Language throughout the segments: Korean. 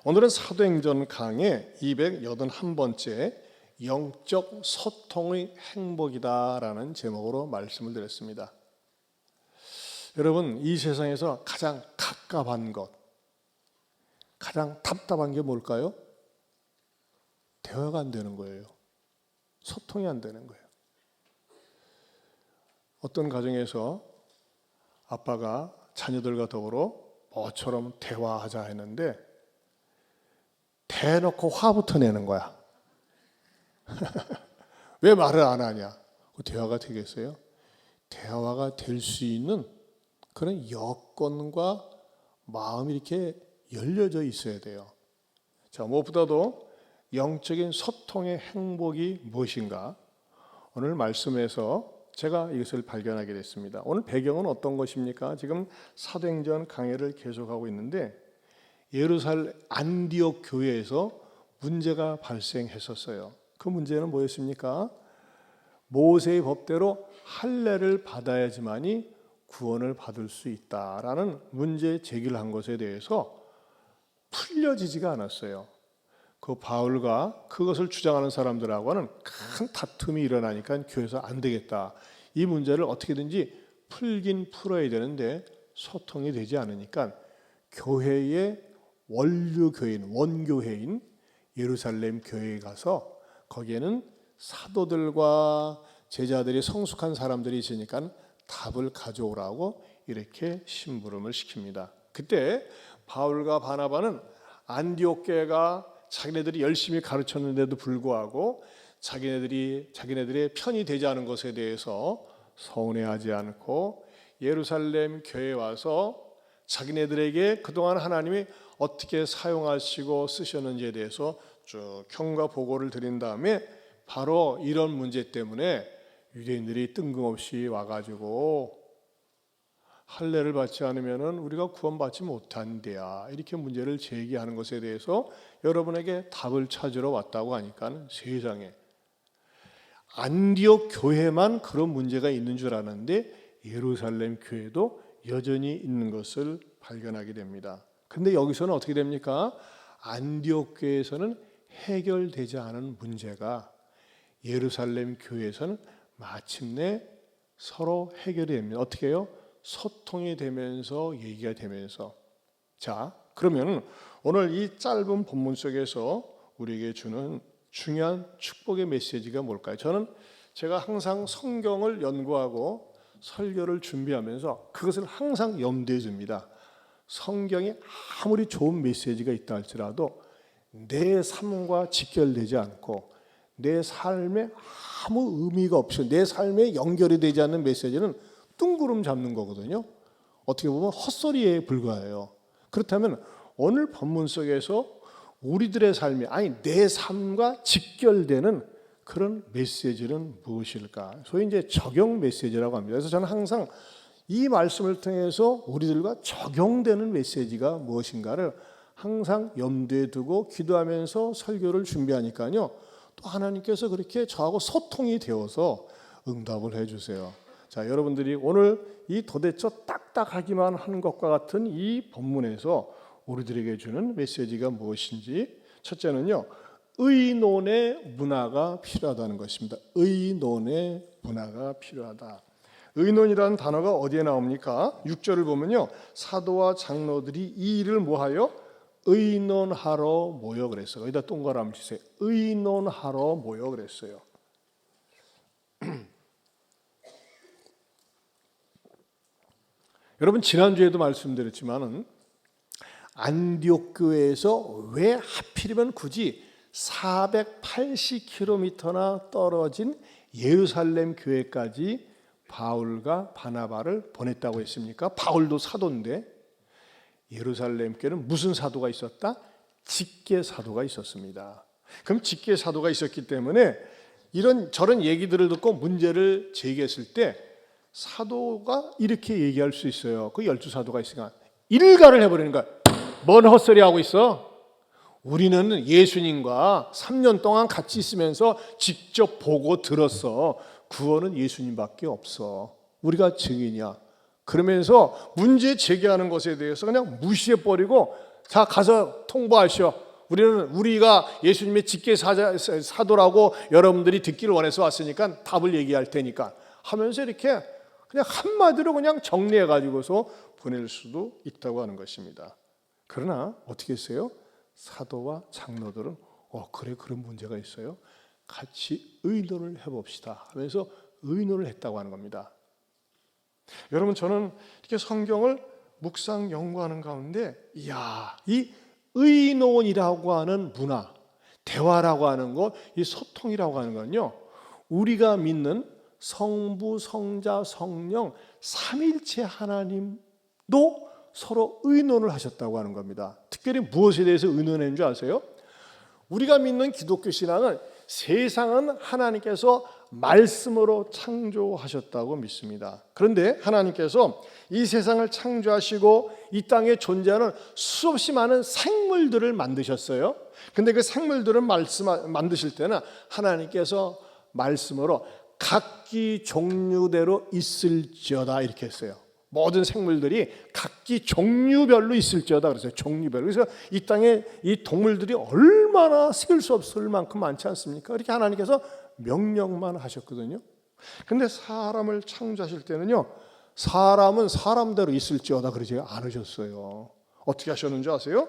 오늘은 사도행전 강의 281번째 영적 소통의 행복이다라는 제목으로 말씀을 드렸습니다. 여러분, 이 세상에서 가장 갑갑한 것, 가장 답답한 게 뭘까요? 대화가 안 되는 거예요. 소통이 안 되는 거예요. 어떤 가정에서 아빠가 자녀들과 더불어 뭐처럼 대화하자 했는데 대놓고 화부터 내는 거야. 왜 말을 안 하냐? 대화가 되겠어요? 대화가 될 수 있는 그런 여건과 마음이 이렇게 열려져 있어야 돼요. 자, 무엇보다도 영적인 소통의 행복이 무엇인가? 오늘 말씀에서 제가 이것을 발견하게 됐습니다. 오늘 배경은 어떤 것입니까? 지금 사도행전 강해를 계속하고 있는데 예루살렘 안디옥 교회에서 문제가 발생했었어요. 그 문제는 뭐였습니까? 모세의 법대로 할례를 받아야지만이 구원을 받을 수 있다라는 문제 제기를 한 것에 대해서 풀려지지가 않았어요. 그 바울과 그것을 주장하는 사람들하고는 큰 다툼이 일어나니까 교회에서 안 되겠다. 이 문제를 어떻게든지 풀긴 풀어야 되는데 소통이 되지 않으니까 교회의 원류교회인, 원교회인 예루살렘 교회에 가서 거기에는 사도들과 제자들이 성숙한 사람들이 있으니까 답을 가져오라고 이렇게 심부름을 시킵니다. 그때 바울과 바나바는 안디옥 교회가 자기네들이 열심히 가르쳤는데도 불구하고 자기네들의 편이 되지 않은 것에 대해서 서운해하지 않고 예루살렘 교회에 와서 자기네들에게 그동안 하나님이 어떻게 사용하시고 쓰셨는지에 대해서 쭉 경과 보고를 드린 다음에 바로 이런 문제 때문에 유대인들이 뜬금없이 와가지고 할례를 받지 않으면 우리가 구원받지 못한대야 이렇게 문제를 제기하는 것에 대해서 여러분에게 답을 찾으러 왔다고 하니까 세상에 안디옥 교회만 그런 문제가 있는 줄 아는데 예루살렘 교회도 여전히 있는 것을 발견하게 됩니다. 근데 여기서는 어떻게 됩니까? 안디옥 교회에서는 해결되지 않은 문제가 예루살렘 교회에서는 마침내 서로 해결이 됩니다. 어떻게 해요? 소통이 되면서 얘기가 되면서. 자, 그러면 오늘 이 짧은 본문 속에서 우리에게 주는 중요한 축복의 메시지가 뭘까요? 제가 항상 성경을 연구하고 설교를 준비하면서 그것을 항상 염두에 둡니다. 성경에 아무리 좋은 메시지가 있다 할지라도 내 삶과 직결되지 않고 내 삶에 아무 의미가 없이 내 삶에 연결이 되지 않는 메시지는 뚱구름 잡는 거거든요. 어떻게 보면 헛소리에 불과해요. 그렇다면 오늘 본문 속에서 우리들의 삶이 내 삶과 직결되는 그런 메시지는 무엇일까? 소위 이제 적용 메시지라고 합니다. 그래서 저는 항상 이 말씀을 통해서 우리들과 적용되는 메시지가 무엇인가를 항상 염두에 두고 기도하면서 설교를 준비하니까요. 또 하나님께서 그렇게 저하고 소통이 되어서 응답을 해주세요. 자, 여러분들이 오늘 이 도대체 딱딱하기만 한 것과 같은 이 본문에서 우리들에게 주는 메시지가 무엇인지 첫째는요. 의논의 문화가 필요하다는 것입니다. 의논의 문화가 필요하다. 의논이라는 단어가 어디에 나옵니까? 6절을 보면요. 사도와 장로들이 이 일을 뭐하여? 의논하러 모여 그랬어요. 여기다 동그라미 치세요. 의논하러 모여 그랬어요. 여러분 지난주에도 말씀드렸지만은 안디옥 교회에서 왜 하필이면 굳이 480km나 떨어진 예루살렘 교회까지 바울과 바나바를 보냈다고 했습니까? 바울도 사도인데 예루살렘 교회는 무슨 사도가 있었다? 직계 사도가 있었습니다. 그럼 직계 사도가 있었기 때문에 이런 저런 얘기들을 듣고 문제를 제기했을 때 사도가 이렇게 얘기할 수 있어요. 그 12사도가 있으니까 일가를 해버리는 거야. 뭔 헛소리 하고 있어? 우리는 예수님과 3년 동안 같이 있으면서 직접 보고 들었어. 구원은 예수님밖에 없어. 우리가 증인이야. 그러면서 문제 제기하는 것에 대해서 그냥 무시해버리고 자, 가서 통보하시오. 우리가 예수님의 직계 사도라고 여러분들이 듣기를 원해서 왔으니까 답을 얘기할 테니까 하면서 이렇게 그냥 한마디로 그냥 정리해 가지고서 보낼 수도 있다고 하는 것입니다. 그러나 어떻게 했어요? 사도와 장로들은 그래, 그런 문제가 있어요. 같이 의논을 해봅시다 하면서 의논을 했다고 하는 겁니다. 여러분, 저는 이렇게 성경을 묵상 연구하는 가운데 이 의논이라고 하는 문화, 대화라고 하는 것, 이 소통이라고 하는 건요, 우리가 믿는 성부, 성자, 성령 삼일체 하나님도 서로 의논을 하셨다고 하는 겁니다. 특별히 무엇에 대해서 의논했는 줄 아세요? 우리가 믿는 기독교 신앙은 세상은 하나님께서 말씀으로 창조하셨다고 믿습니다. 그런데 하나님께서 이 세상을 창조하시고 이 땅에 존재하는 수없이 많은 생물들을 만드셨어요. 근데 그 생물들을 만드실 때는 하나님께서 말씀으로 각기 종류대로 있을지어다 이렇게 했어요. 모든 생물들이 각기 종류별로 있을지어다 그랬어요. 종류별로. 그래서 이 땅에 이 동물들이 얼마나 셀 수 없을 만큼 많지 않습니까? 이렇게 하나님께서 명령만 하셨거든요. 근데 사람을 창조하실 때는요, 사람은 사람대로 있을지어다 그러지 않으셨어요. 어떻게 하셨는지 아세요?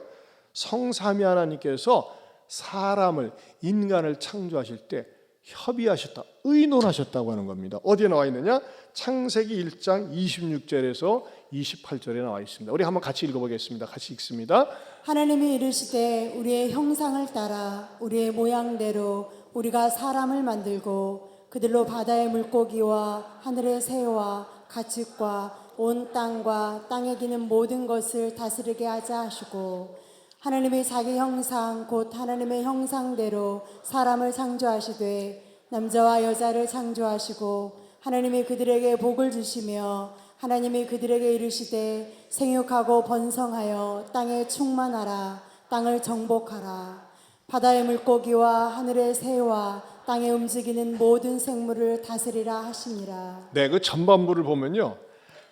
성삼위 하나님께서 사람을, 인간을 창조하실 때 협의하셨다, 의논하셨다고 하는 겁니다. 어디에 나와 있느냐? 창세기 1장 26절에서 28절에 나와 있습니다. 우리 한번 같이 읽어보겠습니다. 같이 읽습니다. 하나님이 이르시되 우리의 형상을 따라 우리의 모양대로 우리가 사람을 만들고 그들로 바다의 물고기와 하늘의 새와 가축과 온 땅과 땅에 기는 모든 것을 다스리게 하자 하시고, 하나님이 자기 형상 곧 하나님의 형상대로 사람을 창조하시되 남자와 여자를 창조하시고, 하나님이 그들에게 복을 주시며 하나님이 그들에게 이르시되 생육하고 번성하여 땅에 충만하라. 땅을 정복하라. 바다의 물고기와 하늘의 새와 땅에 움직이는 모든 생물을 다스리라 하시니라. 네, 그 전반부를 보면요,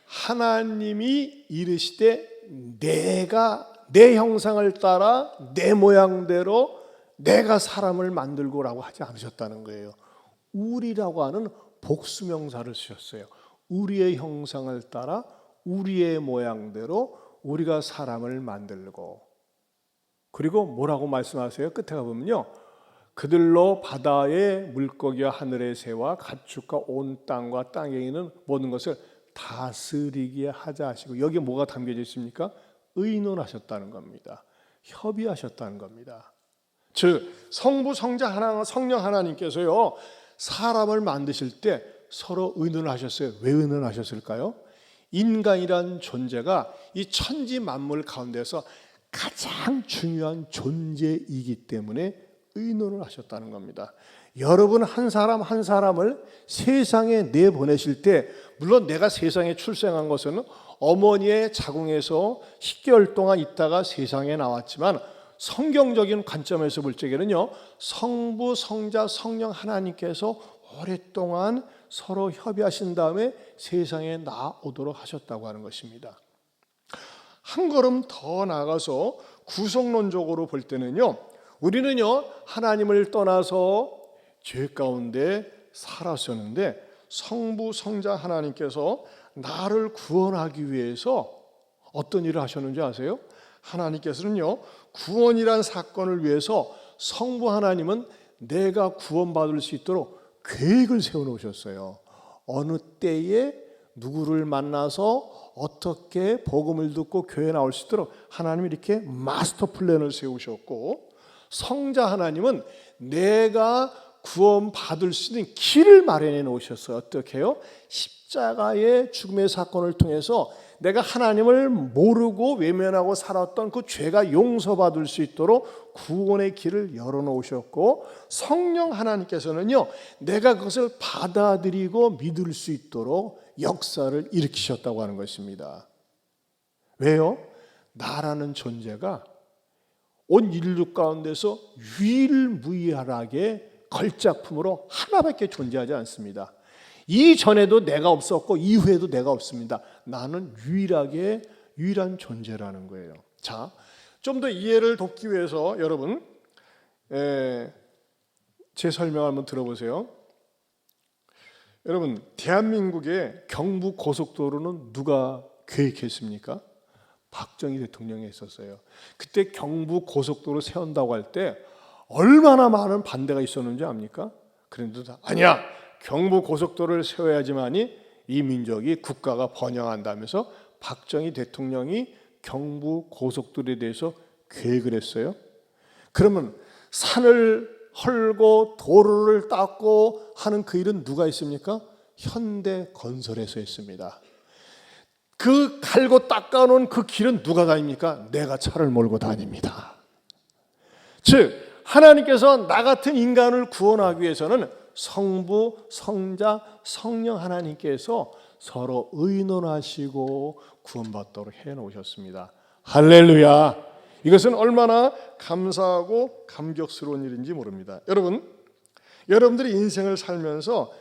하나님이 이르시되 내가 내 형상을 따라 내 모양대로 내가 사람을 만들고라고 하지 않으셨다는 거예요. 우리라고 하는 복수명사를 쓰셨어요. 우리의 형상을 따라 우리의 모양대로 우리가 사람을 만들고, 그리고 뭐라고 말씀하세요? 끝에 가보면요, 그들로 바다의 물고기와 하늘의 새와 가축과 온 땅과 땅에 있는 모든 것을 다스리게 하자 하시고, 여기에 뭐가 담겨져 있습니까? 의논하셨다는 겁니다. 협의하셨다는 겁니다. 즉 성부, 성자, 성령 하나님께서요, 사람을 만드실 때 서로 의논을 하셨어요. 왜 의논하셨을까요? 인간이란 존재가 이 천지 만물 가운데서 가장 중요한 존재이기 때문에 의논을 하셨다는 겁니다. 여러분 한 사람 한 사람을 세상에 내보내실 때, 물론 내가 세상에 출생한 것은 어머니의 자궁에서 10개월 동안 있다가 세상에 나왔지만, 성경적인 관점에서 볼 적에는요, 성부, 성자, 성령 하나님께서 오랫동안 서로 협의하신 다음에 세상에 나오도록 하셨다고 하는 것입니다. 한 걸음 더 나아가서 구속론적으로 볼 때는요, 우리는요 하나님을 떠나서 죄 가운데 살았었는데, 성부, 성자 하나님께서 나를 구원하기 위해서 어떤 일을 하셨는지 아세요? 하나님께서는요, 구원이란 사건을 위해서 성부 하나님은 내가 구원받을 수 있도록 계획을 세워놓으셨어요. 어느 때에 누구를 만나서 어떻게 복음을 듣고 교회에 나올 수 있도록 하나님이 이렇게 마스터 플랜을 세우셨고, 성자 하나님은 내가 구원받을 수 있는 길을 마련해 놓으셨어요. 어떻게 해요? 십자가의 죽음의 사건을 통해서 내가 하나님을 모르고 외면하고 살았던 그 죄가 용서받을 수 있도록 구원의 길을 열어놓으셨고, 성령 하나님께서는요, 내가 그것을 받아들이고 믿을 수 있도록 역사를 일으키셨다고 하는 것입니다. 왜요? 나라는 존재가 온 인류 가운데서 유일무이하게 걸작품으로 하나밖에 존재하지 않습니다. 이전에도 내가 없었고 이후에도 내가 없습니다. 나는 유일한 존재라는 거예요. 자, 좀 더 이해를 돕기 위해서 여러분 제 설명 한번 들어보세요. 여러분, 대한민국의 경부 고속도로는 누가 계획했습니까? 박정희 대통령이 했었어요. 그때 경부 고속도로 세운다고 할 때 얼마나 많은 반대가 있었는지 압니까? 그런데도 아니야, 경부 고속도로를 세워야지만이 이 민족이 국가가 번영한다면서 박정희 대통령이 경부 고속도로에 대해서 계획을 했어요. 그러면 산을 헐고 도로를 닦고 하는 그 일은 누가 했습니까? 현대건설에서 했습니다. 그 갈고 닦아놓은 그 길은 누가 다닙니까? 내가 차를 몰고 다닙니다. 즉 하나님께서 나 같은 인간을 구원하기 위해서는 성부, 성자, 성령 하나님께서 서로 의논하시고 구원받도록 해놓으셨습니다. 할렐루야. 이것은 얼마나 감사하고 감격스러운 일인지 모릅니다. 여러분들이 인생을 살면서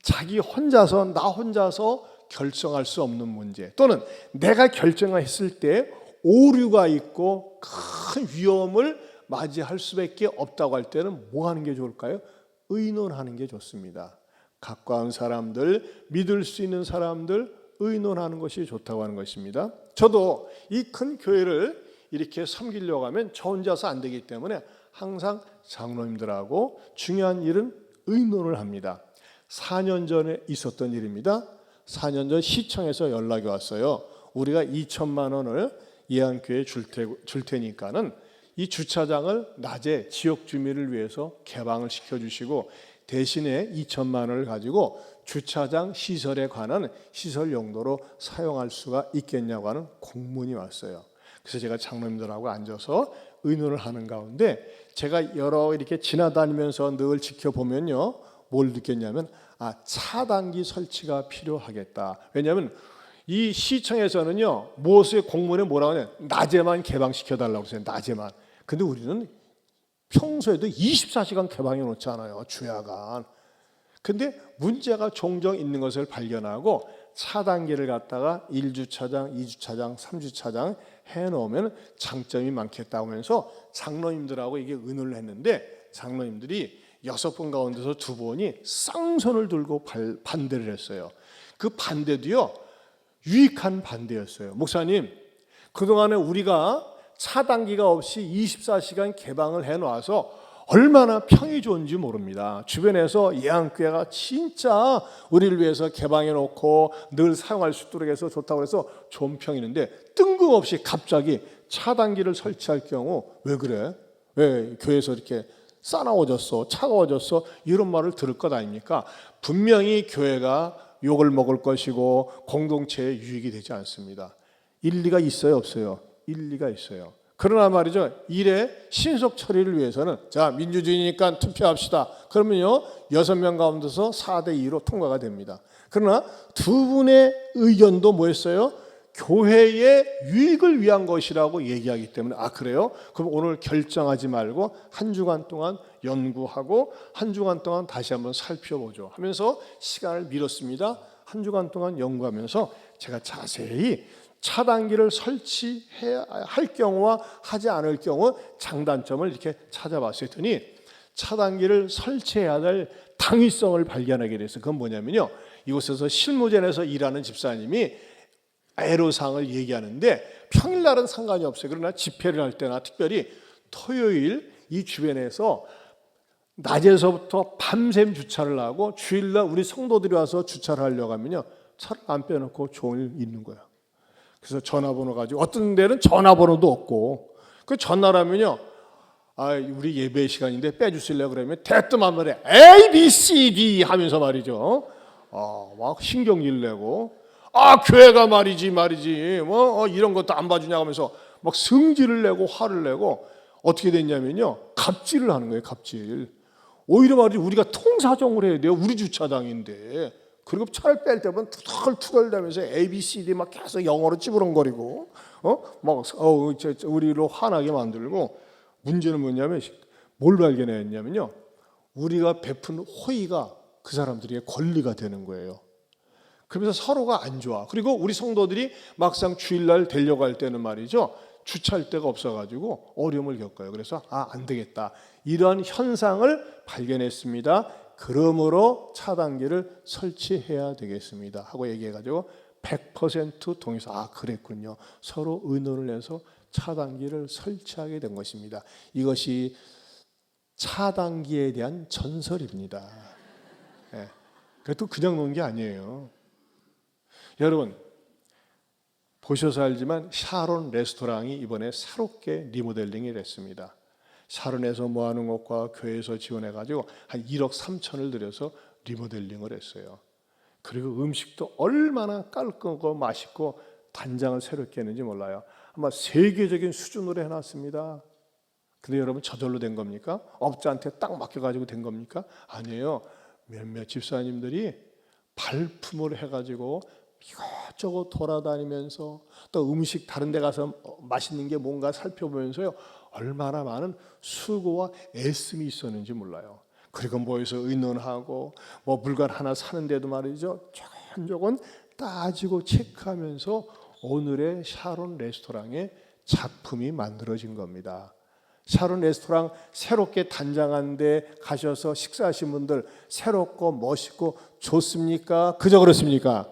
자기 혼자서, 나 혼자서 결정할 수 없는 문제, 또는 내가 결정했을 때 오류가 있고 큰 위험을 맞이할 수밖에 없다고 할 때는 뭐 하는 게 좋을까요? 의논하는 게 좋습니다. 가까운 사람들, 믿을 수 있는 사람들 의논하는 것이 좋다고 하는 것입니다. 저도 이 큰 교회를 이렇게 섬기려고 하면 저 혼자서 안 되기 때문에 항상 장로님들하고 중요한 일은 의논을 합니다. 4년 전에 있었던 일입니다. 4년 전 시청에서 연락이 왔어요. 우리가 2천만 원을 예안교회에 줄 테니까는 이 주차장을 낮에 지역 주민을 위해서 개방을 시켜주시고 대신에 2천만 원을 가지고 주차장 시설에 관한 시설 용도로 사용할 수가 있겠냐고 하는 공문이 왔어요. 그래서 제가 장로님들하고 앉아서 의논을 하는 가운데 제가 이렇게 지나다니면서 늘 지켜보면요, 뭘 느꼈냐면 차단기 설치가 필요하겠다. 왜냐하면 이 시청에서는요, 무엇의 공문에 뭐라고 하냐, 낮에만 개방시켜달라고 했어요. 낮에만. 근데 우리는 평소에도 24시간 개방해 놓잖아요, 주야간. 근데 문제가 종종 있는 것을 발견하고 차단기를 갖다가 1주차장, 2주차장, 3주차장 해놓으면 장점이 많겠다고 하면서 장로님들하고 이게 의논을 했는데, 장로님들이 6분 가운데서 2분이 쌍손을 들고 반대를 했어요. 그 반대도요, 유익한 반대였어요. 목사님, 그동안에 우리가 차단기가 없이 24시간 개방을 해놔서 얼마나 평이 좋은지 모릅니다. 주변에서 예안교회가 진짜 우리를 위해서 개방해 놓고 늘 사용할 수 있도록 해서 좋다고 해서 좋은 평이 있는데, 뜬금없이 갑자기 차단기를 설치할 경우 왜 그래? 왜 교회에서 이렇게 싸나워졌어, 차가워졌어, 이런 말을 들을 것 아닙니까? 분명히 교회가 욕을 먹을 것이고 공동체에 유익이 되지 않습니다. 일리가 있어요, 없어요? 일리가 있어요. 그러나 말이죠, 일의 신속 처리를 위해서는 자, 민주주의니까 투표합시다. 그러면요, 6명 가운데서 4대2로 통과가 됩니다. 그러나 두 분의 의견도 뭐였어요? 교회의 유익을 위한 것이라고 얘기하기 때문에 그래요? 그럼 오늘 결정하지 말고 한 주간 동안 연구하고 한 주간 동안 다시 한번 살펴보죠 하면서 시간을 미뤘습니다. 한 주간 동안 연구하면서 제가 자세히 차단기를 설치해야 할 경우와 하지 않을 경우 장단점을 이렇게 찾아봤어요. 했더니 차단기를 설치해야 될 당위성을 발견하게 됐어요. 그건 뭐냐면요, 이곳에서 실무전에서 일하는 집사님이 애로사항을 얘기하는데 평일날은 상관이 없어요. 그러나 집회를 할 때나 특별히 토요일 이 주변에서 낮에서부터 밤샘 주차를 하고 주일날 우리 성도들이 와서 주차를 하려고 하면요, 차를 안 빼놓고 종일 있는 거예요. 그래서 전화번호 가지고, 어떤 데는 전화번호도 없고, 그 전화라면요, 우리 예배 시간인데 빼주실래요? 그러면 대뜸한 말에 A, B, C, D 하면서 말이죠, 막 신경질 내고, 교회가 말이지 뭐 이런 것도 안 봐주냐고 하면서 막 성질을 내고 화를 내고, 어떻게 됐냐면요, 갑질을 하는 거예요. 갑질. 오히려 말이지, 우리가 통사정을 해야 돼요. 우리 주차장인데. 그리고 차를 뺄 때면 투덜투덜대면서 A, B, C, D 막 계속 영어로 찌부렁거리고 우리로 화나게 만들고, 문제는 뭐냐면 뭘 발견했냐면요, 우리가 베푼 호의가 그 사람들에게 권리가 되는 거예요. 그러면서 서로가 안 좋아. 그리고 우리 성도들이 막상 주일날 되려고 할 때는 말이죠, 주차할 데가 없어가지고 어려움을 겪어요. 그래서 안 되겠다. 이런 현상을 발견했습니다. 그러므로 차단기를 설치해야 되겠습니다. 하고 얘기해가지고 100% 동의해서 그랬군요. 서로 의논을 해서 차단기를 설치하게 된 것입니다. 이것이 차단기에 대한 전설입니다. 예. 그래도 그냥 놓은 게 아니에요. 여러분 보셔서 알지만 샤론 레스토랑이 이번에 새롭게 리모델링이 됐습니다. 샤론에서 모아놓은 것과 교회에서 지원해가지고 한 1억 3천을 들여서 리모델링을 했어요. 그리고 음식도 얼마나 깔끔하고 맛있고 단장을 새롭게 했는지 몰라요. 아마 세계적인 수준으로 해놨습니다. 근데 여러분 저절로 된 겁니까? 업자한테 딱 맡겨가지고 된 겁니까? 아니에요. 몇몇 집사님들이 발품을 해가지고 이것저것 돌아다니면서 또 음식 다른 데 가서 맛있는 게 뭔가 살펴보면서요, 얼마나 많은 수고와 애씀이 있었는지 몰라요. 그리고 모여서 의논하고 뭐 물건 하나 사는데도 말이죠, 조곤조곤 따지고 체크하면서 오늘의 샤론 레스토랑의 작품이 만들어진 겁니다. 샤론 레스토랑 새롭게 단장한 데 가셔서 식사하신 분들 새롭고 멋있고 좋습니까? 그저 그렇습니까?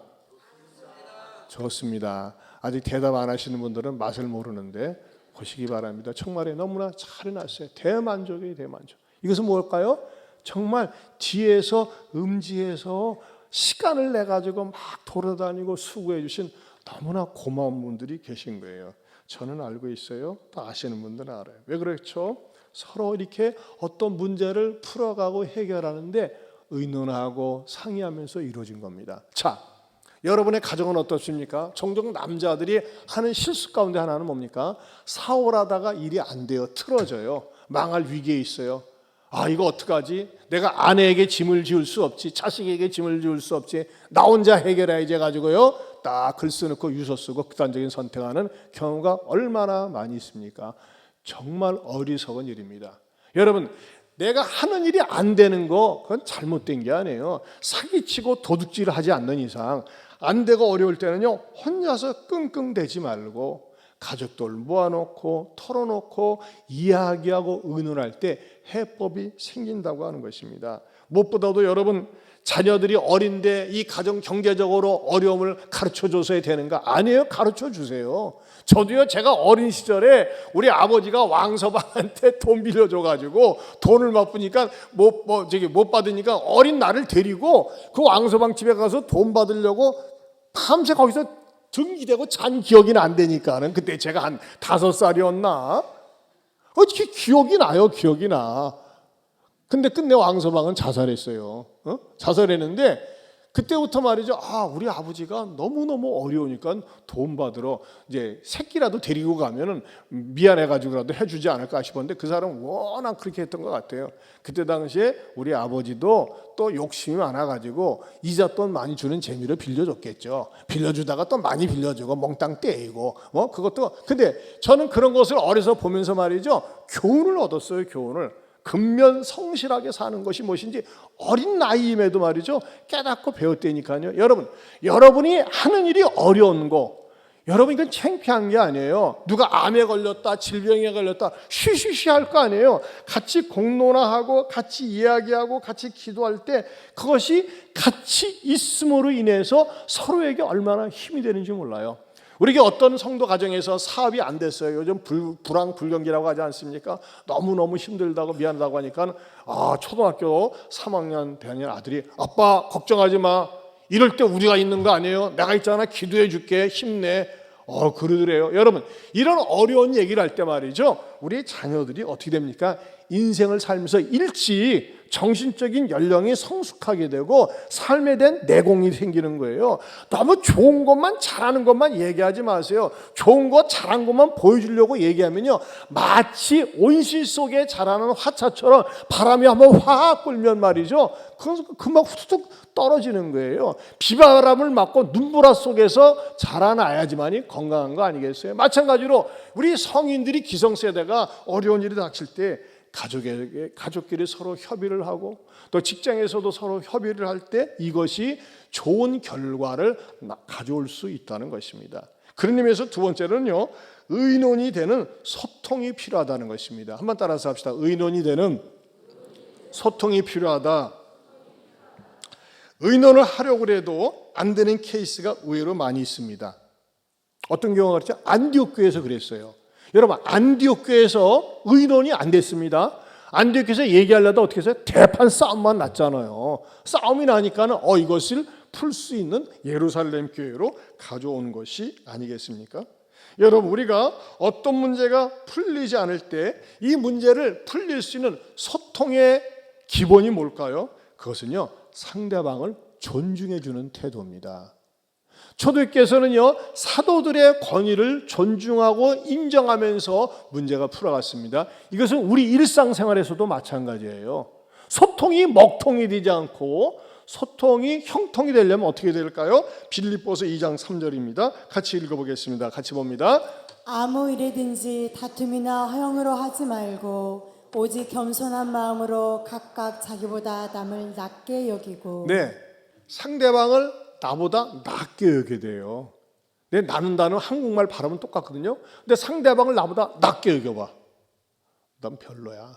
좋습니다. 아직 대답 안 하시는 분들은 맛을 모르는데 보시기 바랍니다. 정말에 너무나 잘 해놨어요. 대만족이에요, 대만족. 이것은 뭘까요? 정말 뒤에서 음지에서 시간을 내가지고 막 돌아다니고 수고해 주신 너무나 고마운 분들이 계신 거예요. 저는 알고 있어요. 또 아시는 분들은 알아요. 왜 그렇죠? 서로 이렇게 어떤 문제를 풀어가고 해결하는데 의논하고 상의하면서 이루어진 겁니다. 자, 여러분의 가정은 어떻습니까? 종종 남자들이 하는 실수 가운데 하나는 뭡니까? 사업하다가 일이 안 돼요. 틀어져요. 망할 위기에 있어요. 이거 어떡하지? 내가 아내에게 짐을 지울 수 없지, 자식에게 짐을 지울 수 없지, 나 혼자 해결해야지 해가지고요, 딱 글 써놓고 유서 쓰고 극단적인 선택하는 경우가 얼마나 많이 있습니까? 정말 어리석은 일입니다. 여러분, 내가 하는 일이 안 되는 거, 그건 잘못된 게 아니에요. 사기치고 도둑질을 하지 않는 이상 안 되고 어려울 때는요, 혼자서 끙끙대지 말고 가족들 모아놓고 털어놓고 이야기하고 의논할 때 해법이 생긴다고 하는 것입니다. 무엇보다도 여러분, 자녀들이 어린데 이 가정 경제적으로 어려움을 가르쳐줘서야 되는가? 아니에요. 가르쳐주세요. 저도요, 제가 어린 시절에 우리 아버지가 왕서방한테 돈 빌려줘가지고 돈을 맛보니까 못 받으니까 어린 나를 데리고 그 왕서방 집에 가서 돈 받으려고 밤새 거기서 등기대고 잔 기억이 안 되니까는, 그때 제가 한 5살이었나? 어떻게 기억이 나요, 기억이 나. 근데 끝내 왕서방은 자살했어요. 자살했는데 그때부터 말이죠. 우리 아버지가 너무너무 어려우니까 돈 받으러 이제 새끼라도 데리고 가면은 미안해가지고라도 해주지 않을까 싶었는데 그 사람은 워낙 그렇게 했던 것 같아요. 그때 당시에 우리 아버지도 또 욕심이 많아가지고 이자돈 많이 주는 재미로 빌려줬겠죠. 빌려주다가 또 많이 빌려주고 몽땅 떼이고 그것도. 근데 저는 그런 것을 어려서 보면서 말이죠, 교훈을 얻었어요. 교훈을. 근면성실하게 사는 것이 무엇인지 어린 나이임에도 말이죠, 깨닫고 배웠다니까요. 여러분이 하는 일이 어려운 거, 여러분 이건 창피한 게 아니에요. 누가 암에 걸렸다, 질병에 걸렸다, 쉬쉬쉬 할 거 아니에요. 같이 공론화하고 같이 이야기하고 같이 기도할 때 그것이 같이 있음으로 인해서 서로에게 얼마나 힘이 되는지 몰라요. 우리에게 어떤 성도 가정에서 사업이 안 됐어요. 요즘 불황불경기라고 하지 않습니까? 너무너무 힘들다고 미안하다고 하니까 초등학교 3학년 되는 아들이, 아빠 걱정하지 마, 이럴 때 우리가 있는 거 아니에요? 내가 있잖아, 기도해 줄게, 힘내. 그러더래요. 여러분, 이런 어려운 얘기를 할 때 말이죠, 우리 자녀들이 어떻게 됩니까? 인생을 살면서 일찍 정신적인 연령이 성숙하게 되고 삶에 대한 내공이 생기는 거예요. 너무 좋은 것만, 잘하는 것만 얘기하지 마세요. 좋은 것, 잘한 것만 보여주려고 얘기하면요, 마치 온실 속에 자라는 화차처럼 바람이 한번 확 불면 말이죠, 그래서 금방 후두둑 떨어지는 거예요. 비바람을 맞고 눈보라 속에서 자라나야지만이 건강한 거 아니겠어요? 마찬가지로 우리 성인들이, 기성세대가 어려운 일이 닥칠 때 가족끼리 서로 협의를 하고 또 직장에서도 서로 협의를 할 때 이것이 좋은 결과를 가져올 수 있다는 것입니다. 그런 의미에서 두 번째는요, 의논이 되는 소통이 필요하다는 것입니다. 한번 따라서 합시다. 의논이 되는 소통이 필요하다. 의논을 하려고 해도 안 되는 케이스가 의외로 많이 있습니다. 어떤 경우가 그렇죠? 안디옥 교회에서 그랬어요. 여러분, 안디옥 교회에서 의논이 안 됐습니다. 안디옥 교회에서 얘기하려다 어떻게 했어요? 대판 싸움만 났잖아요. 싸움이 나니까는 이것을 풀 수 있는 예루살렘 교회로 가져온 것이 아니겠습니까? 여러분, 우리가 어떤 문제가 풀리지 않을 때 이 문제를 풀릴 수 있는 소통의 기본이 뭘까요? 그것은요, 상대방을 존중해 주는 태도입니다. 초대교회에서는요, 사도들의 권위를 존중하고 인정하면서 문제가 풀어갔습니다. 이것은 우리 일상생활에서도 마찬가지예요. 소통이 먹통이 되지 않고 소통이 형통이 되려면 어떻게 될까요? 빌립보서 2장 3절입니다. 같이 읽어보겠습니다. 같이 봅니다. 아무 일이든지 다툼이나 허영으로 하지 말고 오직 겸손한 마음으로 각각 자기보다 남을 낮게 여기고. 네, 상대방을 나보다 낮게 여겨야 돼요. 네, 나는 한국말 발음은 똑같거든요. 근데 상대방을 나보다 낮게 여겨봐. 넌 별로야.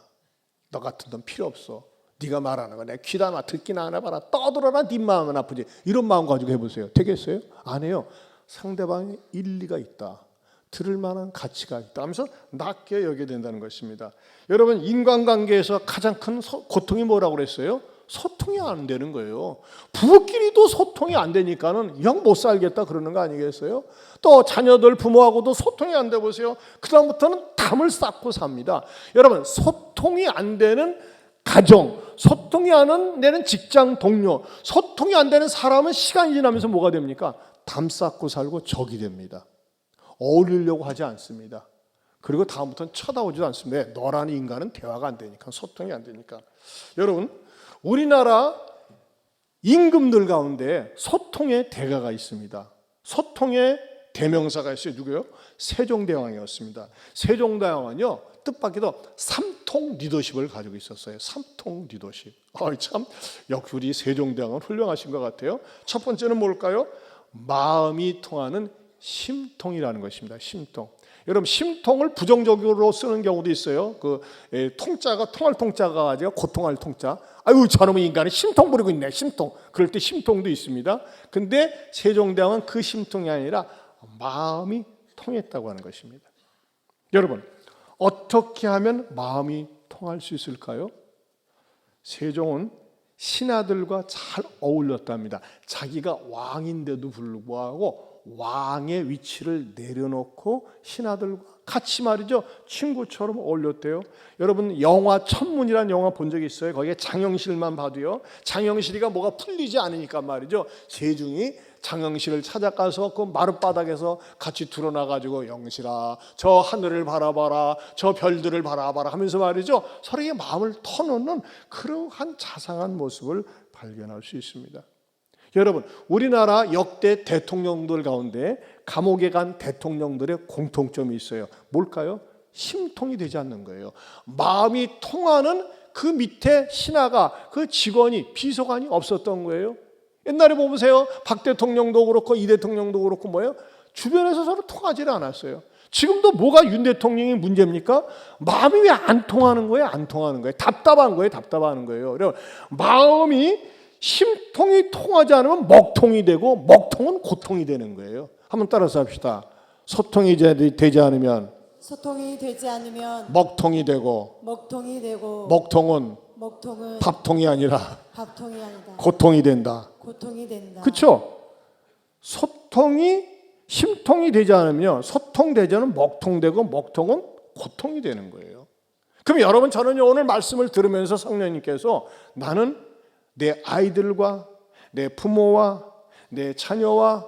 너 같은 넌 필요 없어. 네가 말하는 거 내 귀다 마 듣기나 하나 봐라. 떠들어라. 네 마음은 아프지. 이런 마음 가지고 해보세요. 되겠어요? 안 해요. 상대방의 일리가 있다. 들을 만한 가치가 있다 하면서 낮게 여겨야 된다는 것입니다. 여러분, 인간관계에서 가장 큰 고통이 뭐라고 그랬어요? 소통이 안 되는 거예요. 부부끼리도 소통이 안 되니까는 영 못 살겠다 그러는 거 아니겠어요? 또 자녀들 부모하고도 소통이 안 돼 보세요. 그다음부터는 담을 쌓고 삽니다. 여러분, 소통이 안 되는 가정, 소통이 안 되는 직장 동료, 소통이 안 되는 사람은 시간이 지나면서 뭐가 됩니까? 담 쌓고 살고 적이 됩니다. 어울리려고 하지 않습니다. 그리고 다음부터는 쳐다보지도 않습니다. 너라는 인간은 대화가 안 되니까, 소통이 안 되니까. 여러분, 우리나라 임금들 가운데 소통의 대가가 있습니다. 소통의 대명사가 있어요. 누구요? 세종대왕이었습니다. 세종대왕은요, 뜻밖에도 삼통 리더십을 가지고 있었어요. 삼통 리더십. 참, 역시 우리 세종대왕은 훌륭하신 것 같아요. 첫 번째는 뭘까요? 마음이 통하는 심통이라는 것입니다. 심통. 여러분, 심통을 부정적으로 쓰는 경우도 있어요. 통자가 통할 통자가 가지고 고통할 통자. 아유, 저놈의 인간은 심통 부리고 있네. 심통. 그럴 때 심통도 있습니다. 근데 세종대왕은 그 심통이 아니라 마음이 통했다고 하는 것입니다. 여러분, 어떻게 하면 마음이 통할 수 있을까요? 세종은 신하들과 잘 어울렸답니다. 자기가 왕인데도 불구하고 왕의 위치를 내려놓고 신하들과 같이 말이죠, 친구처럼 어울렸대요. 여러분, 영화 천문이라는 영화 본 적 있어요? 거기에 장영실만 봐도요, 장영실이가 뭐가 풀리지 않으니까 말이죠, 세종이 장영실을 찾아가서 그 마룻바닥에서 같이 드러나가지고, 영실아 저 하늘을 바라봐라, 저 별들을 바라봐라 하면서 말이죠, 서로의 마음을 터놓는 그러한 자상한 모습을 발견할 수 있습니다. 여러분, 우리나라 역대 대통령들 가운데 감옥에 간 대통령들의 공통점이 있어요. 뭘까요? 심통이 되지 않는 거예요. 마음이 통하는 그 밑에 신하가, 그 직원이, 비서관이 없었던 거예요. 옛날에 보세요. 박 대통령도 그렇고 이 대통령도 그렇고 뭐예요? 주변에서 서로 통하지를 않았어요. 지금도 뭐가 윤 대통령이 문제입니까? 마음이 왜 안 통하는 거예요? 안 통하는 거예요. 답답한 거예요. 답답한 거예요. 마음이 심통이 통하지 않으면 먹통이 되고, 먹통은 고통이 되는 거예요. 한번 따라서 합시다. 소통이 되지 않으면 먹통이 되고, 먹통은 밥통이 아니라 고통이 된다. 그렇죠? 소통이 심통이 되지 않으면, 소통되지 않으면 먹통되고, 먹통은 고통이 되는 거예요. 그럼 여러분, 저는요, 오늘 말씀을 들으면서 성령님께서 나는 내 아이들과 내 부모와 내 자녀와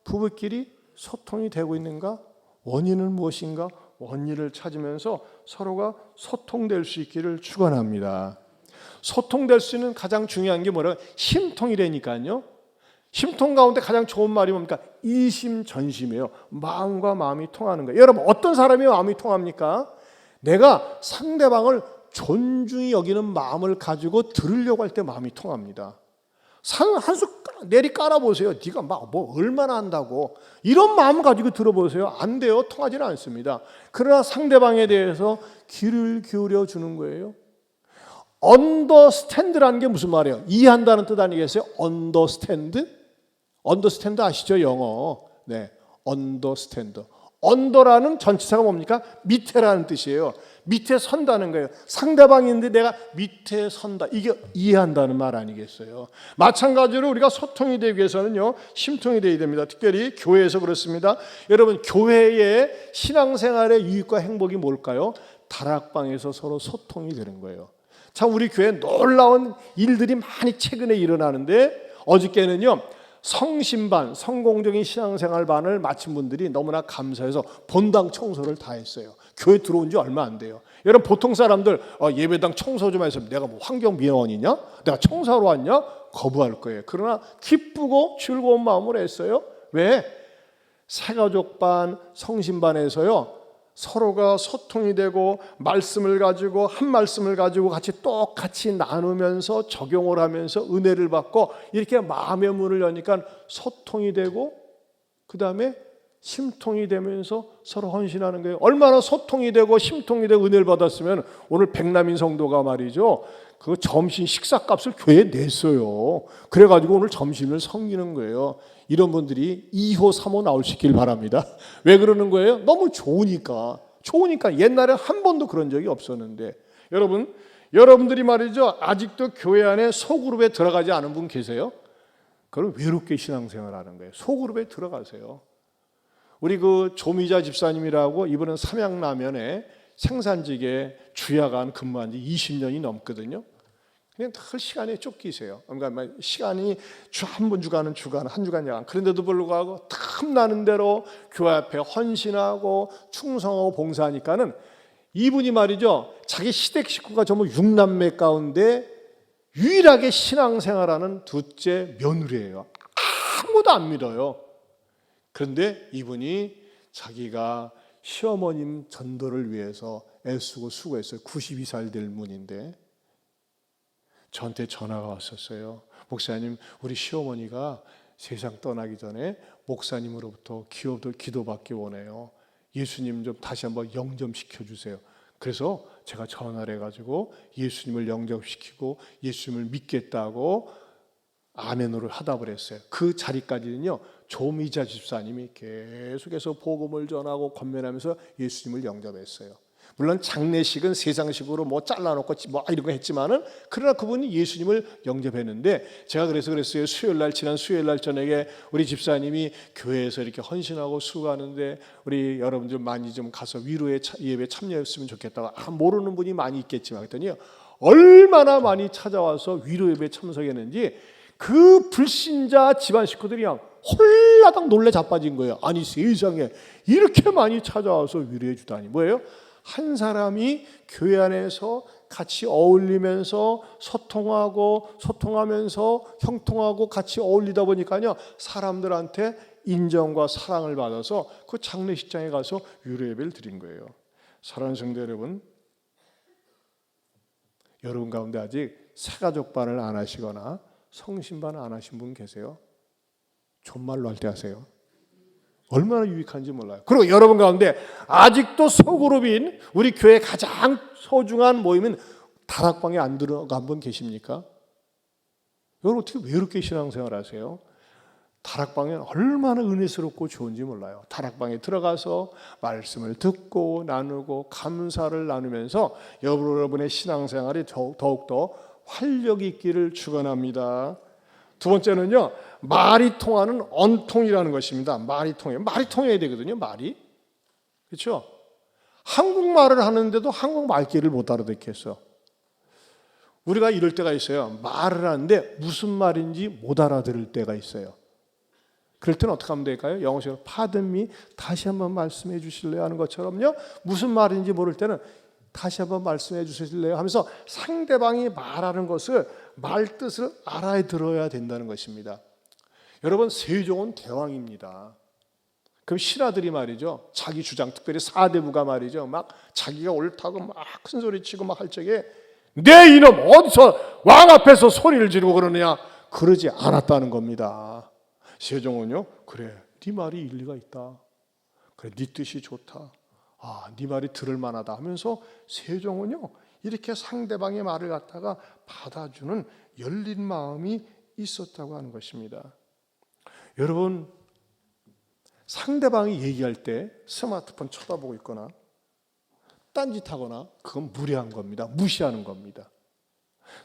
부부끼리 소통이 되고 있는가? 원인은 무엇인가? 원인을 찾으면서 서로가 소통될 수 있기를 축원합니다. 소통될 수 있는 가장 중요한 게 뭐라고? 심통이 되니까요. 심통 가운데 가장 좋은 말이 뭡니까? 이심전심이에요. 마음과 마음이 통하는 거예요. 여러분, 어떤 사람이 마음이 통합니까? 내가 상대방을 존중히 여기는 마음을 가지고 들으려고 할 때 마음이 통합니다. 한 숟가락 내리 깔아보세요. 네가 막 뭐 얼마나 한다고. 이런 마음 가지고 들어보세요. 안 돼요. 통하지는 않습니다. 그러나 상대방에 대해서 귀를 기울여 주는 거예요. understand라는 게 무슨 말이에요? 이해한다는 뜻 아니겠어요? understand? understand 아시죠? 영어. 네, understand. 언더라는 전치사가 뭡니까? 밑에라는 뜻이에요. 밑에 선다는 거예요. 상대방이 있는데 내가 밑에 선다. 이게 이해한다는 말 아니겠어요? 마찬가지로 우리가 소통이 되기 위해서는요, 심통이 되어야 됩니다. 특별히 교회에서 그렇습니다. 여러분, 교회의 신앙생활의 유익과 행복이 뭘까요? 다락방에서 서로 소통이 되는 거예요. 참 우리 교회에 놀라운 일들이 많이 최근에 일어나는데, 어저께는요, 성신반, 성공적인 신앙생활반을 마친 분들이 너무나 감사해서 본당 청소를 다 했어요. 교회 들어온 지 얼마 안 돼요. 여러분, 보통 사람들 예배당 청소 좀 해서 내가 뭐 환경미화원이냐? 내가 청소하러 왔냐? 거부할 거예요. 그러나 기쁘고 즐거운 마음으로 했어요. 왜? 새가족반, 성신반에서요, 서로가 소통이 되고 말씀을 가지고 한 말씀을 가지고 같이 똑같이 나누면서 적용을 하면서 은혜를 받고 이렇게 마음의 문을 여니까 소통이 되고 그 다음에 심통이 되면서 서로 헌신하는 거예요. 얼마나 소통이 되고 심통이 되고 은혜를 받았으면 오늘 백남인 성도가 말이죠, 그 점심 식사값을 교회에 냈어요. 그래가지고 오늘 점심을 섬기는 거예요. 이런 분들이 2호 3호 나올 수 있길 바랍니다. 왜 그러는 거예요? 너무 좋으니까. 옛날에 한 번도 그런 적이 없었는데. 여러분들이 말이죠, 아직도 교회 안에 소그룹에 들어가지 않은 분 계세요? 그럼 외롭게 신앙생활하는 거예요. 소그룹에 들어가세요. 우리 그 조미자 집사님이라고 이번엔 삼양라면에 생산직에 주야간 근무한 지 20년이 넘거든요. 그냥 늘 시간에 쫓기세요. 그러니까 시간이 한 번 주간은 주간, 한 주간 야간. 그런데도 불구하고 탐나는 대로 교회 앞에 헌신하고 충성하고 봉사하니까는 이분이 말이죠, 자기 시댁 식구가 전부 6남매 가운데 유일하게 신앙생활하는 둘째 며느리예요. 아무도 안 믿어요. 그런데 이분이 자기가 시어머님 전도를 위해서 애쓰고 수고했어요. 92살 될 분인데 저한테 전화가 왔었어요. 목사님, 우리 시어머니가 세상 떠나기 전에 목사님으로부터 기도받기 원해요. 예수님 좀 다시 한번 영접시켜 주세요. 그래서 제가 전화를 해가지고 예수님을 영접시키고 예수님을 믿겠다고 아멘으로 하답을 했어요. 그 자리까지는요, 조미자 집사님이 계속해서 복음을 전하고 권면하면서 예수님을 영접했어요. 물론 장례식은 세상식으로 뭐 잘라놓고 뭐 이런 거 했지만은, 그러나 그분이 예수님을 영접했는데, 제가 그랬어요. 지난 수요일날 저녁에 우리 집사님이 교회에서 이렇게 헌신하고 수고하는데 우리 여러분들 많이 좀 가서 위로의 예배 참여했으면 좋겠다고. 모르는 분이 많이 있겠지만, 그랬더니 얼마나 많이 찾아와서 위로 예배 참석했는지 그 불신자 집안 식구들이 그냥 홀라당 놀래 자빠진 거예요. 아니, 세상에 이렇게 많이 찾아와서 위로해 주다니. 뭐예요? 한 사람이 교회 안에서 같이 어울리면서 소통하면서 형통하고 같이 어울리다 보니까요, 사람들한테 인정과 사랑을 받아서 그 장례식장에 가서 위로 예배를 드린 거예요. 사랑하는 성도 여러분, 여러분 가운데 아직 새가족반을 안 하시거나 성신반을 안 하신 분 계세요? 존말로 할 때 하세요. 얼마나 유익한지 몰라요. 그리고 여러분 가운데 아직도 소그룹인 우리 교회 가장 소중한 모임은 다락방에 안 들어간 분 계십니까? 여러분 어떻게 외롭게 신앙생활 하세요? 다락방은 얼마나 은혜스럽고 좋은지 몰라요. 다락방에 들어가서 말씀을 듣고 나누고 감사를 나누면서 여러분의 신앙생활이 더욱더 활력이 있기를 축원합니다. 두 번째는요, 말이 통하는 언통이라는 것입니다. 말이 통해야 되거든요. 말이. 그렇죠? 한국말을 하는데도 한국 말귀를 못 알아듣겠어. 우리가 이럴 때가 있어요. 말을 하는데 무슨 말인지 못 알아들을 때가 있어요. 그럴 때는 어떻게 하면 될까요? 영어식으로 pardon me, 다시 한번 말씀해 주실래요? 하는 것처럼요, 무슨 말인지 모를 때는 다시 한번 말씀해 주실래요? 하면서 상대방이 말하는 것을, 말 뜻을 알아들어야 된다는 것입니다. 여러분, 세종은 대왕입니다. 그럼 신하들이 말이죠, 자기 주장, 특별히 사대부가 말이죠, 막 자기가 옳다고 막 큰소리치고 막 할 적에 내 이놈 어디서 왕 앞에서 소리를 지르고 그러느냐, 그러지 않았다는 겁니다. 세종은요, 그래, 네 말이 일리가 있다. 그래, 네 뜻이 좋다. 네 말이 들을 만하다 하면서 세종은요, 이렇게 상대방의 말을 갖다가 받아주는 열린 마음이 있었다고 하는 것입니다. 여러분, 상대방이 얘기할 때 스마트폰 쳐다보고 있거나 딴짓하거나 그건 무례한 겁니다. 무시하는 겁니다.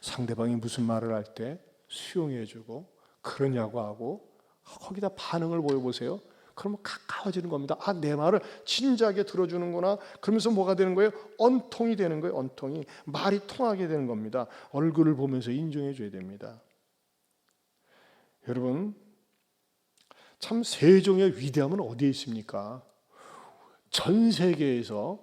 상대방이 무슨 말을 할 때 수용해주고 그러냐고 하고 거기다 반응을 보여보세요. 그러면 가까워지는 겁니다. 내 말을 진지하게 들어주는구나. 그러면서 뭐가 되는 거예요? 언통이 되는 거예요. 언통이. 말이 통하게 되는 겁니다. 얼굴을 보면서 인정해 줘야 됩니다. 여러분, 참 세종의 위대함은 어디에 있습니까? 전 세계에서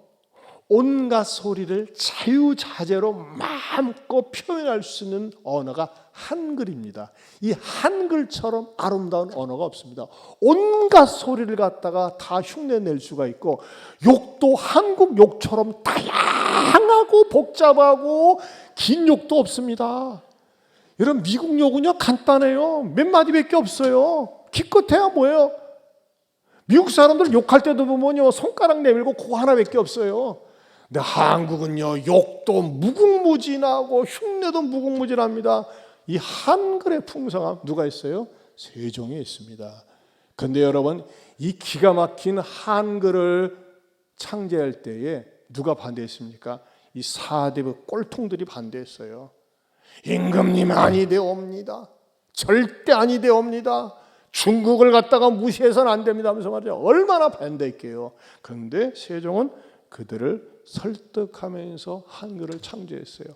온갖 소리를 자유자재로 마음껏 표현할 수 있는 언어가 한글입니다. 이 한글처럼 아름다운 언어가 없습니다. 온갖 소리를 갖다가 다 흉내낼 수가 있고, 욕도 한국 욕처럼 다양하고 복잡하고 긴 욕도 없습니다. 여러분, 미국 욕은요 간단해요. 몇 마디밖에 없어요. 기껏해야 뭐예요? 미국 사람들 욕할 때도 보면요 손가락 내밀고 그거 하나밖에 없어요. 근데 한국은요 욕도 무궁무진하고 흉내도 무궁무진합니다. 이 한글의 풍성함 누가 있어요? 세종이 있습니다. 그런데 여러분, 이 기가 막힌 한글을 창제할 때에 누가 반대했습니까? 이 사대부 꼴통들이 반대했어요. 임금님 아니되옵니다. 절대 아니되옵니다. 중국을 갖다가 무시해서는 안 됩니다 하면서 말이죠. 얼마나 반대했게요. 그런데 세종은 그들을 설득하면서 한글을 창제했어요.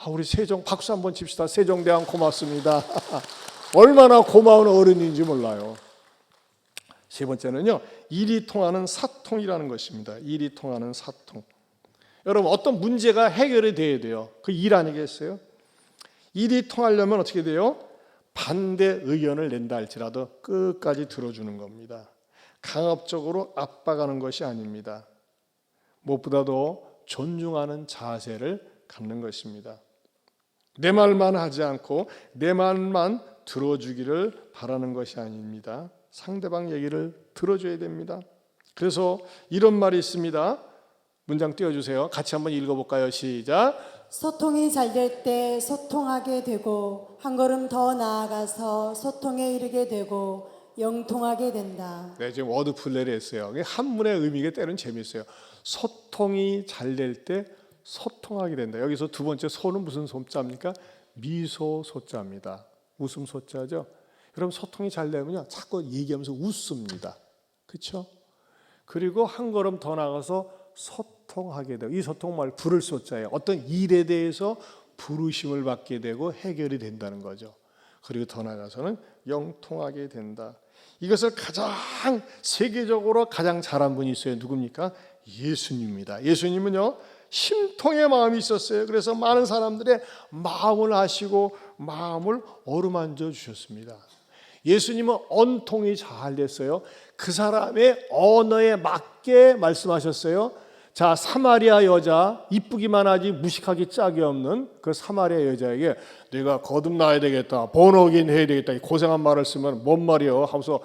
우리 세종 박수 한번 칩시다. 세종대왕 고맙습니다. 얼마나 고마운 어른인지 몰라요. 세 번째는요, 일이 통하는 사통이라는 것입니다. 일이 통하는 사통. 여러분, 어떤 문제가 해결이 돼야 돼요. 그 일 아니겠어요? 일이 통하려면 어떻게 돼요? 반대 의견을 낸다 할지라도 끝까지 들어주는 겁니다. 강압적으로 압박하는 것이 아닙니다. 무엇보다도 존중하는 자세를 갖는 것입니다. 내 말만 하지 않고 내 말만 들어주기를 바라는 것이 아닙니다. 상대방 얘기를 들어줘야 됩니다. 그래서 이런 말이 있습니다. 문장 띄워주세요. 같이 한번 읽어볼까요? 시작. 소통이 잘 될 때 소통하게 되고 한 걸음 더 나아가서 소통에 이르게 되고 영통하게 된다. 네, 지금 워드플레이를 했어요. 한문의 의미가 때로는 재미있어요. 소통이 잘 될 때 소통하게 된다. 여기서 두 번째 소는 무슨 소자입니까? 미소 소자입니다. 웃음 소자죠. 여러분, 소통이 잘 되면요 자꾸 얘기하면서 웃습니다. 그렇죠? 그리고 한 걸음 더 나가서 소통하게 되고, 이 소통 말 부를 소자예요. 어떤 일에 대해서 부르심을 받게 되고 해결이 된다는 거죠. 그리고 더 나가서는 영통하게 된다. 이것을 가장 세계적으로 가장 잘한 분이 있어요. 누굽니까? 예수님입니다. 예수님은요 심통의 마음이 있었어요. 그래서 많은 사람들의 마음을 아시고 마음을 어루만져 주셨습니다. 예수님은 언통이 잘 됐어요. 그 사람의 언어에 맞게 말씀하셨어요. 자, 사마리아 여자, 이쁘기만 하지 무식하기 짝이 없는 그 사마리아 여자에게 내가 거듭나야 되겠다, 본어긴 해야 되겠다, 고생한 말을 쓰면 뭔 말이요 하면서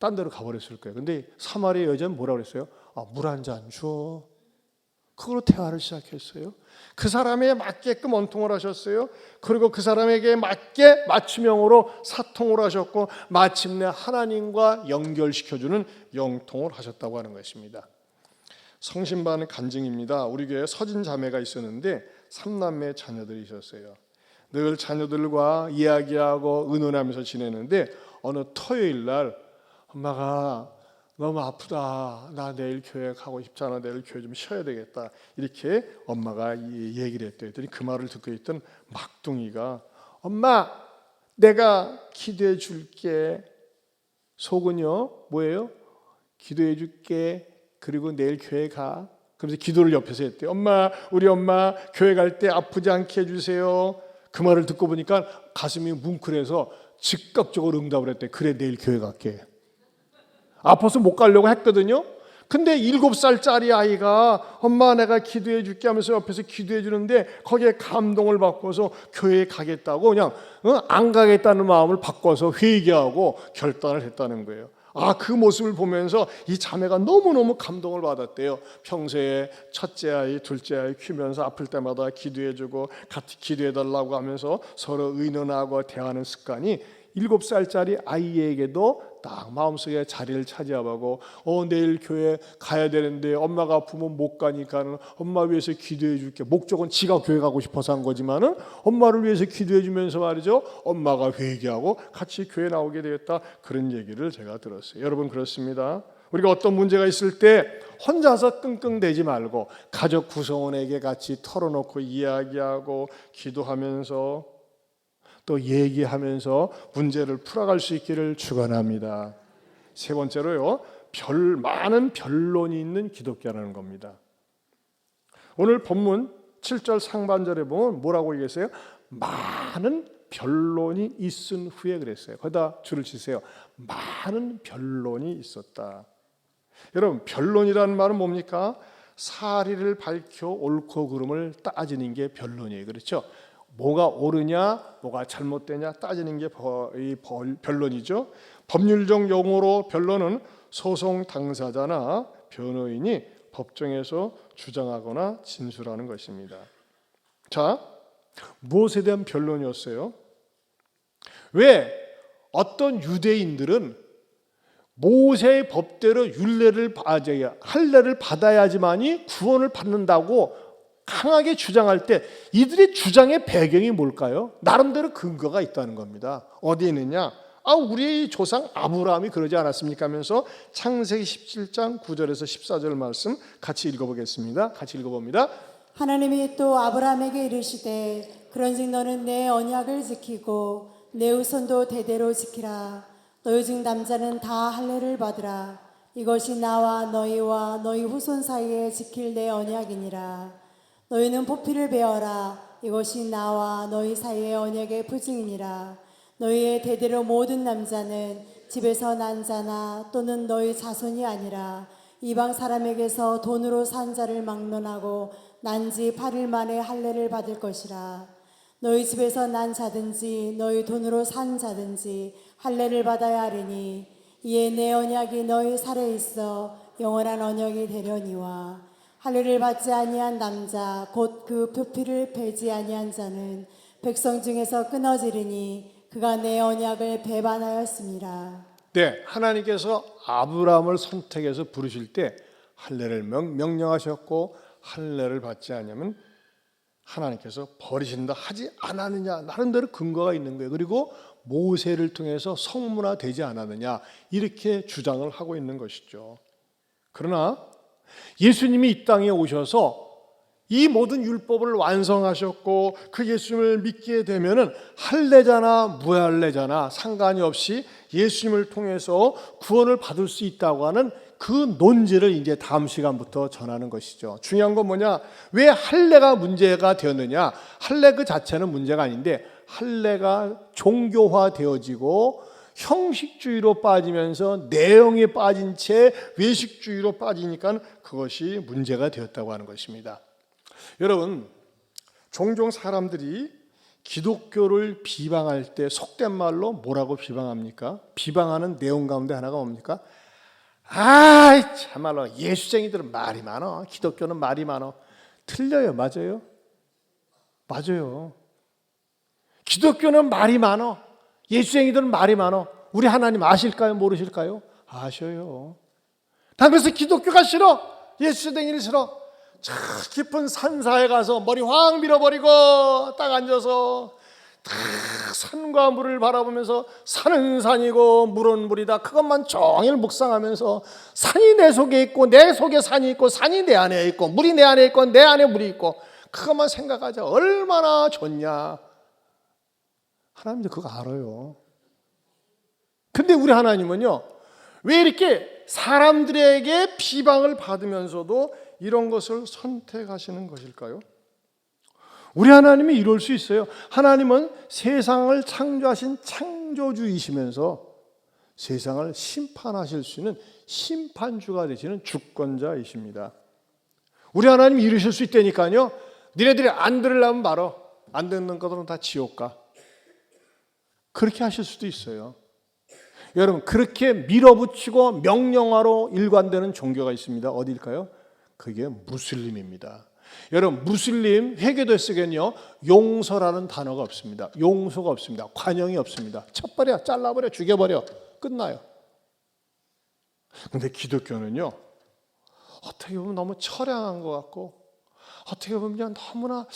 딴 데로 가버렸을 거예요. 근데 사마리아 여자는 뭐라고 그랬어요? 물 한 잔 줘. 그걸로 대화를 시작했어요. 그 사람에 맞게끔 언통을 하셨어요. 그리고 그 사람에게 맞게 맞춤형으로 사통을 하셨고 마침내 하나님과 연결시켜주는 영통을 하셨다고 하는 것입니다. 성신반 간증입니다. 우리 교회에 서진 자매가 있었는데 3남매 자녀들이 있었어요. 늘 자녀들과 이야기하고 의논하면서 지내는데 어느 토요일 날 엄마가 너무 아프다. 나 내일 교회 가고 싶잖아. 내일 교회 좀 쉬어야 되겠다. 이렇게 엄마가 얘기를 했더니 그 말을 듣고 있던 막둥이가 엄마 내가 기도해 줄게. 속은요 뭐예요? 기도해 줄게. 그리고 내일 교회 가. 그래서 기도를 옆에서 했대요. 엄마 우리 엄마 교회 갈 때 아프지 않게 해주세요. 그 말을 듣고 보니까 가슴이 뭉클해서 즉각적으로 응답을 했대. 그래 내일 교회 갈게. 아파서 못 가려고 했거든요. 근데 7살짜리 아이가 엄마 내가 기도해 줄게 하면서 옆에서 기도해 주는데 거기에 감동을 받고서 교회에 가겠다고 그냥 안 가겠다는 마음을 바꿔서 회개하고 결단을 했다는 거예요. 그 모습을 보면서 이 자매가 너무너무 감동을 받았대요. 평소에 첫째 아이, 둘째 아이 키우면서 아플 때마다 기도해주고 같이 기도해달라고 하면서 서로 의논하고 대하는 습관이 7살짜리 아이에게도 딱 마음속에 자리를 차지하고 내일 교회 가야 되는데 엄마가 아프면 못 가니까는 엄마 위해서 기도해 줄게. 목적은 지가 교회 가고 싶어서 한 거지만은 엄마를 위해서 기도해 주면서 말이죠, 엄마가 회개하고 같이 교회 나오게 되겠다, 그런 얘기를 제가 들었어요. 여러분 그렇습니다. 우리가 어떤 문제가 있을 때 혼자서 끙끙대지 말고 가족 구성원에게 같이 털어놓고 이야기하고 기도하면서 또 얘기하면서 문제를 풀어갈 수 있기를 축원합니다. 세 번째로요, 많은 변론이 있는 기독교라는 겁니다. 오늘 본문 7절 상반절에 보면 뭐라고 얘기했어요? 많은 변론이 있은 후에 그랬어요. 거기다 줄을 치세요. 많은 변론이 있었다. 여러분, 변론이라는 말은 뭡니까? 사리를 밝혀 옳고 그름을 따지는 게 변론이에요. 그렇죠? 뭐가 옳으냐, 뭐가 잘못되냐 따지는 게 변론이죠. 법률적 용어로 변론은 소송 당사자나 변호인이 법정에서 주장하거나 진술하는 것입니다. 자, 무엇에 대한 변론이었어요? 왜 어떤 유대인들은 모세의 법대로 할례를 받아야지만이 구원을 받는다고 강하게 주장할 때 이들의 주장의 배경이 뭘까요? 나름대로 근거가 있다는 겁니다. 어디에 있느냐? 우리 조상 아브라함이 그러지 않았습니까? 하면서 창세기 17장 9절에서 14절 말씀 같이 읽어보겠습니다. 같이 읽어봅니다. 하나님이 또 아브라함에게 이르시되 그런즉 너는 내 언약을 지키고 내 후손도 대대로 지키라. 너희 중 남자는 다 할례를 받으라. 이것이 나와 너희와 너희 후손 사이에 지킬 내 언약이니라. 너희는 포피를 베어라. 이것이 나와 너희 사이의 언약의 표징이니라. 너희의 대대로 모든 남자는 집에서 난 자나 또는 너희 자손이 아니라 이방 사람에게서 돈으로 산 자를 막론하고 난 지 8일 만에 할례를 받을 것이라. 너희 집에서 난 자든지 너희 돈으로 산 자든지 할례를 받아야 하리니 이에 내 언약이 너희 살에 있어 영원한 언약이 되려니와. 할례를 받지 아니한 남자 곧 그 표피를 베지 아니한 자는 백성 중에서 끊어지리니 그가 내 언약을 배반하였습니다. 네, 하나님께서 아브라함을 선택해서 부르실 때 할례를 명령하셨고 할례를 받지 않으면 하나님께서 버리신다 하지 않았느냐, 나름대로 근거가 있는 거예요. 그리고 모세를 통해서 성문화되지 않았느냐, 이렇게 주장을 하고 있는 것이죠. 그러나 예수님이 이 땅에 오셔서 이 모든 율법을 완성하셨고 그 예수님을 믿게 되면은 할례자나 무할례자나 상관이 없이 예수님을 통해서 구원을 받을 수 있다고 하는 그 논지를 이제 다음 시간부터 전하는 것이죠. 중요한 건 뭐냐? 왜 할례가 문제가 되었느냐? 할례 그 자체는 문제가 아닌데 할례가 종교화되어지고 형식주의로 빠지면서 내용에 빠진 채 외식주의로 빠지니까 그것이 문제가 되었다고 하는 것입니다. 여러분, 종종 사람들이 기독교를 비방할 때 속된 말로 뭐라고 비방합니까? 비방하는 내용 가운데 하나가 뭡니까? 참말로 예수쟁이들은 말이 많어. 기독교는 말이 많어. 틀려요. 맞아요? 맞아요. 기독교는 말이 많어. 예수쟁이들은 말이 많어. 우리 하나님 아실까요? 모르실까요? 아셔요. 다 그래서 기독교가 싫어. 예수쟁이를 싫어. 저 깊은 산사에 가서 머리 확 밀어버리고 딱 앉아서 다 산과 물을 바라보면서 산은 산이고 물은 물이다, 그것만 종일 묵상하면서 산이 내 속에 있고 내 속에 산이 있고 산이 내 안에 있고 물이 내 안에 있고 내 안에 물이 있고 그것만 생각하자. 얼마나 좋냐. 하나님도 그거 알아요. 근데 우리 하나님은요, 왜 이렇게 사람들에게 비방을 받으면서도 이런 것을 선택하시는 것일까요? 우리 하나님이 이럴 수 있어요. 하나님은 세상을 창조하신 창조주이시면서 세상을 심판하실 수 있는 심판주가 되시는 주권자이십니다. 우리 하나님 이루실 수 있다니까요. 니네들이 안 들으려면 말어. 안 듣는 것들은 다 지옥 가. 그렇게 하실 수도 있어요. 여러분, 그렇게 밀어붙이고 명령화로 일관되는 종교가 있습니다. 어디일까요? 그게 무슬림입니다. 여러분, 무슬림 회개도에 쓰기엔요, 용서라는 단어가 없습니다. 용서가 없습니다. 관용이 없습니다. 쳐버려, 잘라버려, 죽여버려, 끝나요. 근데 기독교는요, 어떻게 보면 너무 처량한 것 같고, 어떻게 보면 너무나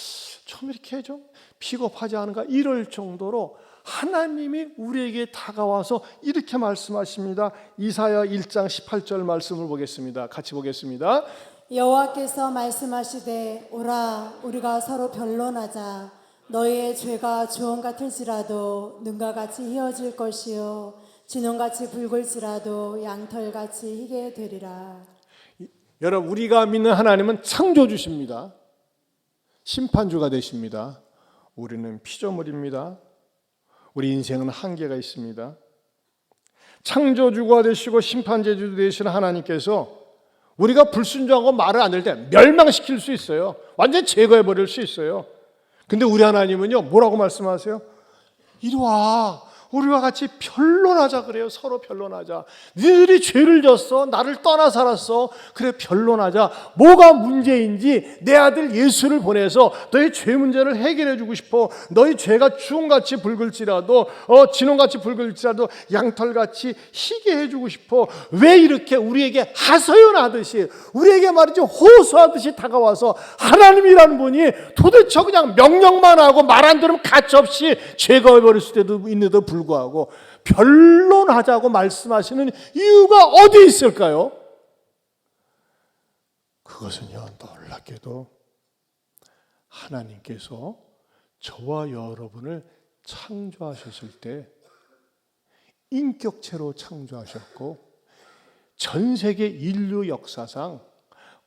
좀 이렇게 좀 비겁하지 않은가 이럴 정도로 하나님이 우리에게 다가와서 이렇게 말씀하십니다. 이사야 1장 18절 말씀을 보겠습니다. 같이 보겠습니다. 여호와께서 말씀하시되 오라 우리가 서로 변론하자. 너희의 죄가 주홍 같을지라도 눈과 같이 희어질 것이요 진홍같이 붉을지라도 양털같이 희게 되리라. 여러분, 우리가 믿는 하나님은 창조주십니다. 심판주가 되십니다. 우리는 피조물입니다. 우리 인생은 한계가 있습니다. 창조주가 되시고 심판제주 되시는 하나님께서 우리가 불순종하고 말을 안 들을 때 멸망시킬 수 있어요. 완전히 제거해 버릴 수 있어요. 근데 우리 하나님은요, 뭐라고 말씀하세요? 이리 와, 우리와 같이 변론하자 그래요. 서로 변론하자. 너희들이 죄를 졌어, 나를 떠나 살았어, 그래 변론하자. 뭐가 문제인지 내 아들 예수를 보내서 너희 죄 문제를 해결해 주고 싶어. 너희 죄가 주홍같이 붉을지라도 진홍같이 붉을지라도 양털같이 희게 해주고 싶어. 왜 이렇게 우리에게 하소연하듯이, 우리에게 말이죠, 호소하듯이 다가와서 하나님이라는 분이 도대체 그냥 명령만 하고 말 안 들으면 가차없이 제거해버릴 수도 있는데도 불구하고 변론하자고 말씀하시는 이유가 어디 있을까요? 그것은요, 놀랍게도 하나님께서 저와 여러분을 창조하셨을 때 인격체로 창조하셨고, 전 세계 인류 역사상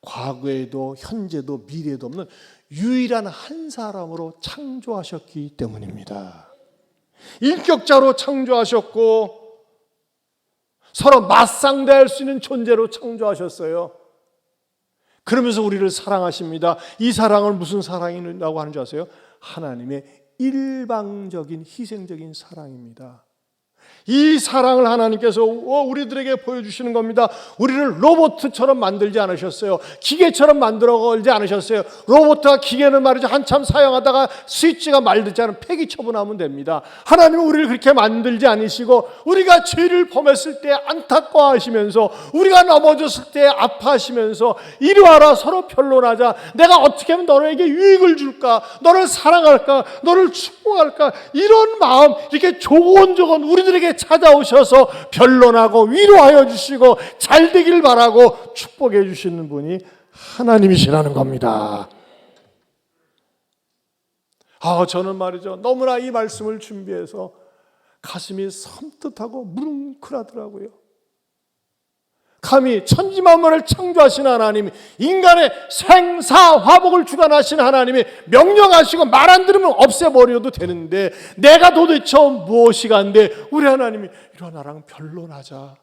과거에도 현재도 미래도 없는 유일한 한 사람으로 창조하셨기 때문입니다. 인격자로 창조하셨고 서로 맞상대할 수 있는 존재로 창조하셨어요. 그러면서 우리를 사랑하십니다. 이 사랑은 무슨 사랑이라고 하는 줄 아세요? 하나님의 일방적인 희생적인 사랑입니다. 이 사랑을 하나님께서 우리들에게 보여주시는 겁니다. 우리를 로봇처럼 만들지 않으셨어요. 기계처럼 만들어걸지 않으셨어요. 로봇과 기계는 말이죠, 한참 사용하다가 스위치가 말르지 않으면 폐기 처분하면 됩니다. 하나님은 우리를 그렇게 만들지 않으시고, 우리가 죄를 범했을 때 안타까워하시면서, 우리가 넘어졌을 때 아파하시면서, 이리 와라, 서로 변론하자. 내가 어떻게 하면 너에게 유익을 줄까, 너를 사랑할까, 너를 축복할까, 이런 마음, 이렇게 조곤조곤 우리들에게 찾아오셔서 변론하고 위로하여 주시고 잘 되길 바라고 축복해 주시는 분이 하나님이시라는 겁니다. 저는 말이죠, 너무나 이 말씀을 준비해서 가슴이 섬뜩하고 뭉클하더라고요. 감히 천지만물을 창조하신 하나님이, 인간의 생사화복을 주관하신 하나님이 명령하시고 말 안 들으면 없애버려도 되는데, 내가 도대체 무엇이간데 우리 하나님이 이리 나랑 변론하자,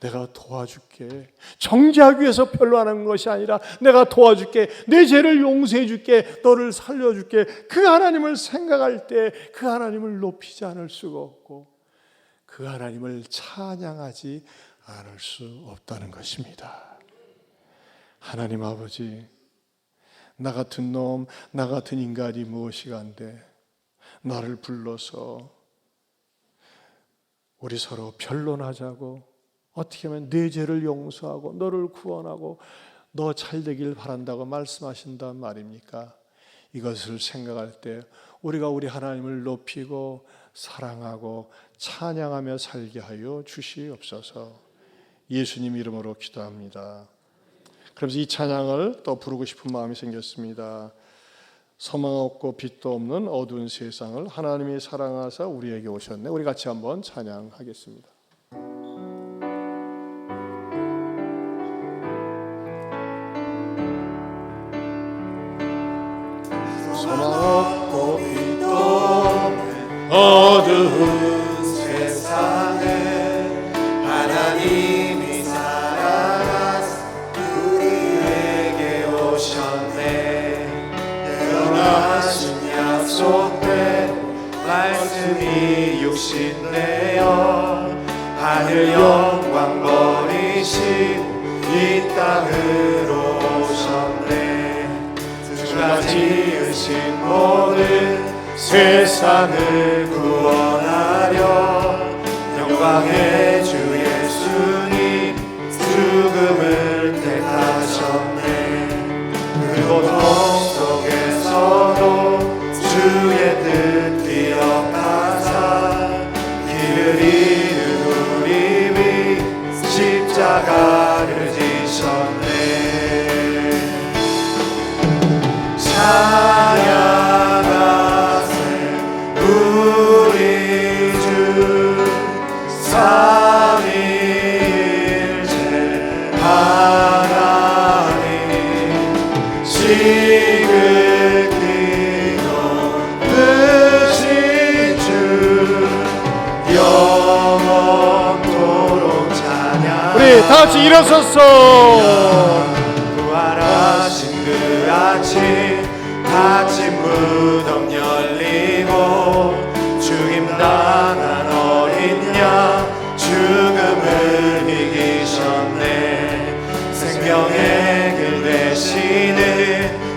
내가 도와줄게. 정죄하기 위해서 변론하는 것이 아니라 내가 도와줄게, 내 죄를 용서해 줄게, 너를 살려줄게. 그 하나님을 생각할 때 그 하나님을 높이지 않을 수가 없고, 그 하나님을 찬양하지 않을 수 없다는 것입니다. 하나님 아버지, 나 같은 놈, 나 같은 인간이 무엇이간데 나를 불러서 우리 서로 변론하자고, 어떻게 하면 내 죄를 용서하고 너를 구원하고 너 잘되길 바란다고 말씀하신단 말입니까? 이것을 생각할 때 우리가 우리 하나님을 높이고 사랑하고 찬양하며 살게 하여 주시옵소서. 예수님 이름으로 기도합니다. 그래서 이 찬양을 또 부르고 싶은 마음이 생겼습니다. 소망 없고 빛도 없는 어두운 세상을 하나님이 사랑하사 우리에게 오셨네. 우리 같이 한번 찬양하겠습니다. 소망 없고 빛도 없는 어두운 세상에 하나님이 사랑 지으신대요. 하늘 영광 버리시고 이 땅으로 오셨네. 주가 지으신 모든 세상을 구원하려 영광의 주 예수님 죽음을 택하셨네. 그 고통 속에서도 주의 뜻 기억하사 길을 잃은 우리 위 십자가를 지셨네. 찬양하세 우리 주 삼위일체 하나님 지극히 높으신 주 영원토록 찬양. 우리 다 같이 일어서서 부활하신 그 아침 무덤 열리고 죽임당한 어린 양 죽음을 이기셨네. 생명의 길 되시는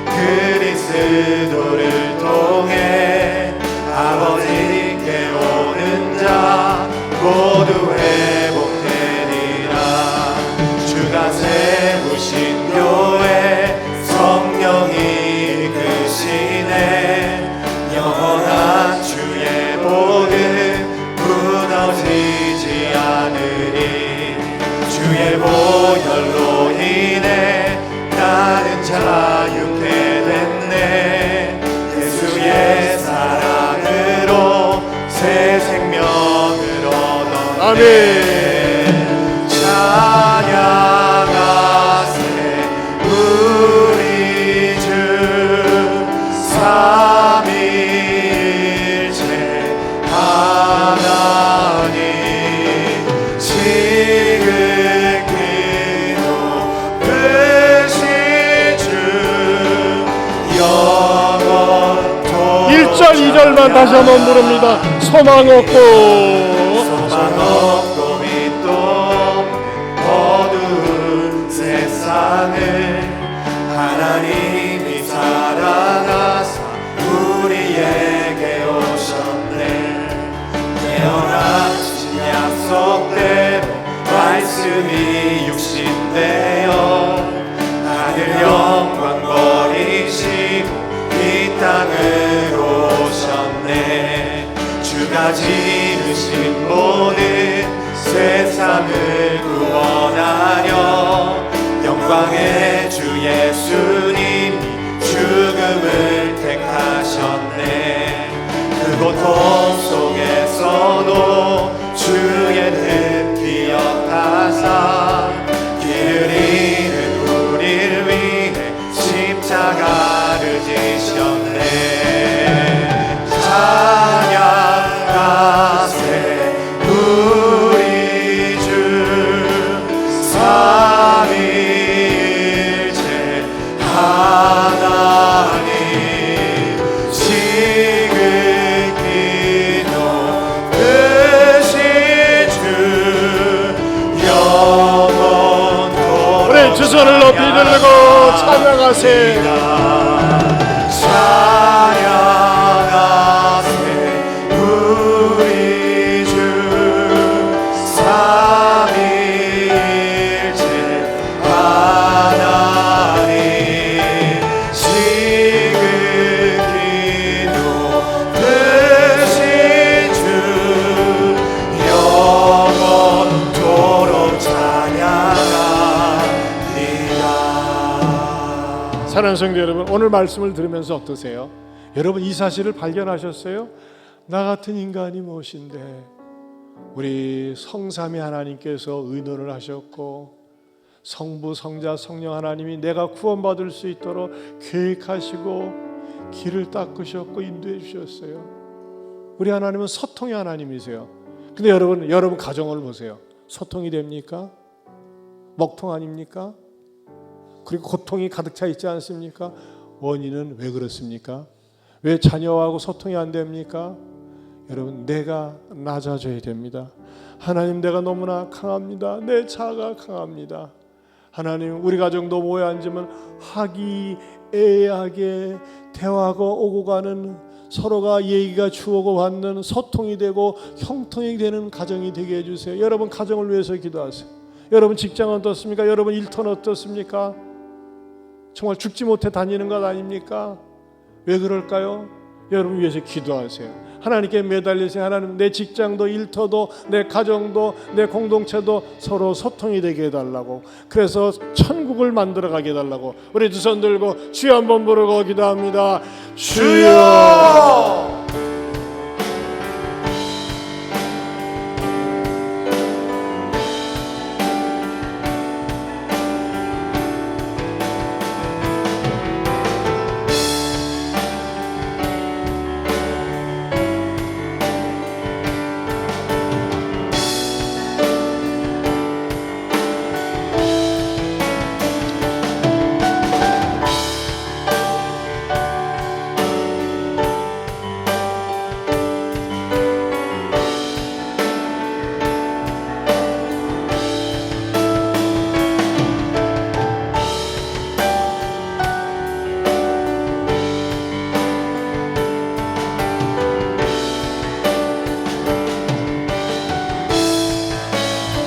그리스도를 통해 아버지께 오는 자 모두 회복되리라. 주가 세우신 교회 성령이 이끄시네. 영원한 주의 복은 무너지지 않으리. 주의 보혈로 인해 나는 자유케 됐네. 예수의 사랑으로 새 생명을 얻었네. 아멘. 찬양하세 우리 주 삼위일체 하나님 지극히 높으신 주 영원토록 1절 2절만 다시 한번 부릅니다. 소망 없고 소망 없고 빛도 어두운 세상을 하나님이 사랑하사 우리에게 오셨네. 예언하신 약속대로 말씀이 육신되어 하늘 영광 버리시고 이 땅으로 오셨네. 주가 지으신 모든 세상을 구원하려 영광의 주 예수님이 죽음을 택하셨네. 그 고통 속에서도 주의 뜻 기억하사 길을 잃은 우리를 위해 십자가를 지셨네. 찬양하세 우리 주 삼위일체 하나님 지극히 높으신 주 영원토록 우리 두 손을 높이 들고 찬양하세. 찬양하세 우리 주 삼위일체 하나님 지극히 높으신 주 영원토록 찬양하리라. 사랑하는 성도 여러분, 오늘 말씀을 들으면서 어떠세요? 여러분 이 사실을 발견하셨어요? 나 같은 인간이 무엇인데 우리 성삼위 하나님께서 의논을 하셨고 성부, 성자, 성령 하나님이 내가 구원받을 수 있도록 계획하시고 길을 닦으셨고 인도해 주셨어요. 우리 하나님은 소통의 하나님이세요. 근데 여러분 가정을 보세요. 소통이 됩니까? 먹통 아닙니까? 그리고 고통이 가득 차 있지 않습니까? 원인은 왜 그렇습니까? 왜 자녀하고 소통이 안 됩니까? 여러분, 내가 낮아져야 됩니다. 하나님, 내가 너무나 강합니다. 내 자아가 강합니다. 하나님, 우리 가정도 모여 앉으면 화기애애하게 대화가 오고 가는, 서로가 얘기가 주고고 받는, 소통이 되고 형통이 되는 가정이 되게 해주세요. 여러분 가정을 위해서 기도하세요. 여러분 직장은 어떻습니까? 여러분 일터는 어떻습니까? 정말 죽지 못해 다니는 것 아닙니까? 왜 그럴까요? 여러분 위해서 기도하세요. 하나님께 매달리세요. 하나님, 내 직장도 일터도 내 가정도 내 공동체도 서로 소통이 되게 해달라고, 그래서 천국을 만들어 가게 해달라고. 우리 두 손 들고 주여 한번 부르고 기도합니다. 주여!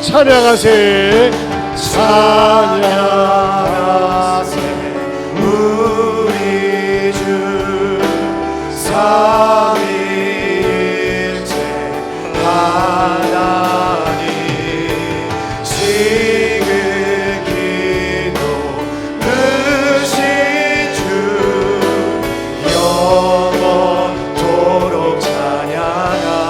찬양하세, 찬양하세, 우리 주 삼위일체 하나님, 지극히 높으신 주 영원토록 찬양합니다.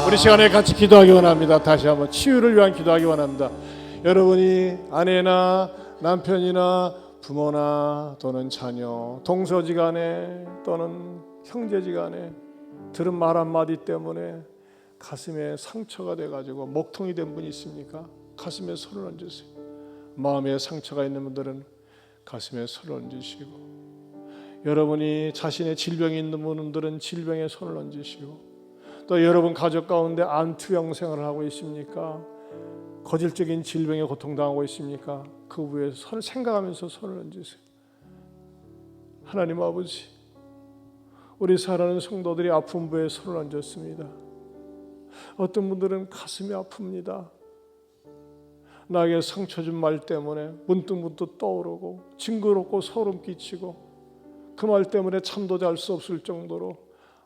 우리 시간에 같이 기도하기 원합니다. 다시 한번 치유를 위한 기도하기 원합니다. 여러분이 아내나 남편이나 부모나 또는 자녀, 동서지간에 또는 형제지간에 들은 말 한마디 때문에 가슴에 상처가 돼가지고 목통이 된 분이 있습니까? 가슴에 손을 얹으세요. 마음에 상처가 있는 분들은 가슴에 손을 얹으시고, 여러분이 자신의 질병이 있는 분들은 질병에 손을 얹으시고, 또 여러분 가족 가운데 안투병 생활을 하고 있습니까? 거질적인 질병에 고통당하고 있습니까? 그 위에 손을 생각하면서 손을 얹으세요. 하나님 아버지, 우리 사랑하는 성도들이 아픈 부에 손을 얹었습니다. 어떤 분들은 가슴이 아픕니다. 나에게 상처 준 말 때문에 문득문득 떠오르고 징그럽고 소름 끼치고 그 말 때문에 잠도 잘 수 없을 정도로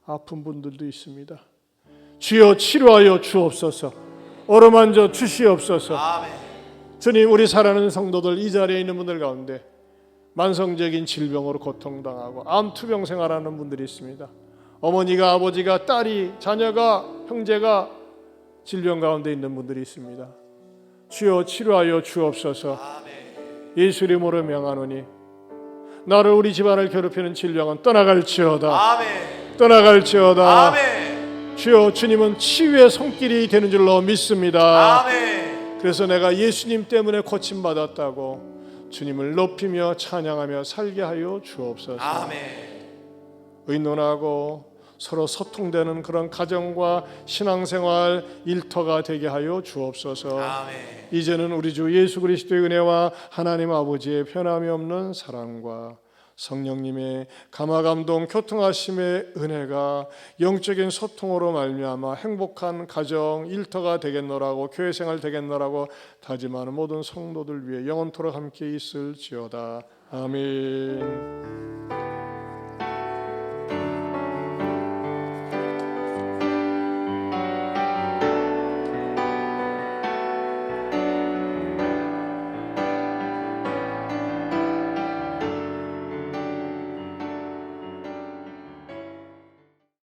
아픈 분들도 있습니다. 주여 치료하여 주옵소서. 어루만져 주시옵소서. 아멘. 주님, 우리 사랑하는 성도들, 이 자리에 있는 분들 가운데 만성적인 질병으로 고통당하고 암투병 생활하는 분들이 있습니다. 어머니가, 아버지가, 딸이, 자녀가, 형제가 질병 가운데 있는 분들이 있습니다. 주여 치료하여 주옵소서. 아멘. 예수 이름으로 명하노니 나를, 우리 집안을 괴롭히는 질병은 떠나갈지어다. 아멘. 떠나갈지어다. 아멘. 주여, 주님은 치유의 손길이 되는 줄로 믿습니다. 아멘. 그래서 내가 예수님 때문에 고침받았다고 주님을 높이며 찬양하며 살게 하여 주옵소서. 아멘. 의논하고 서로 소통되는 그런 가정과 신앙생활 일터가 되게 하여 주옵소서. 아멘. 이제는 우리 주 예수 그리스도의 은혜와 하나님 아버지의 변함이 없는 사랑과 성령님의 감화감동 교통하심의 은혜가 영적인 소통으로 말미암아 행복한 가정 일터가 되겠노라고, 교회생활 되겠노라고 다짐하는 모든 성도들 위해 영원토록 함께 있을지어다. 아멘.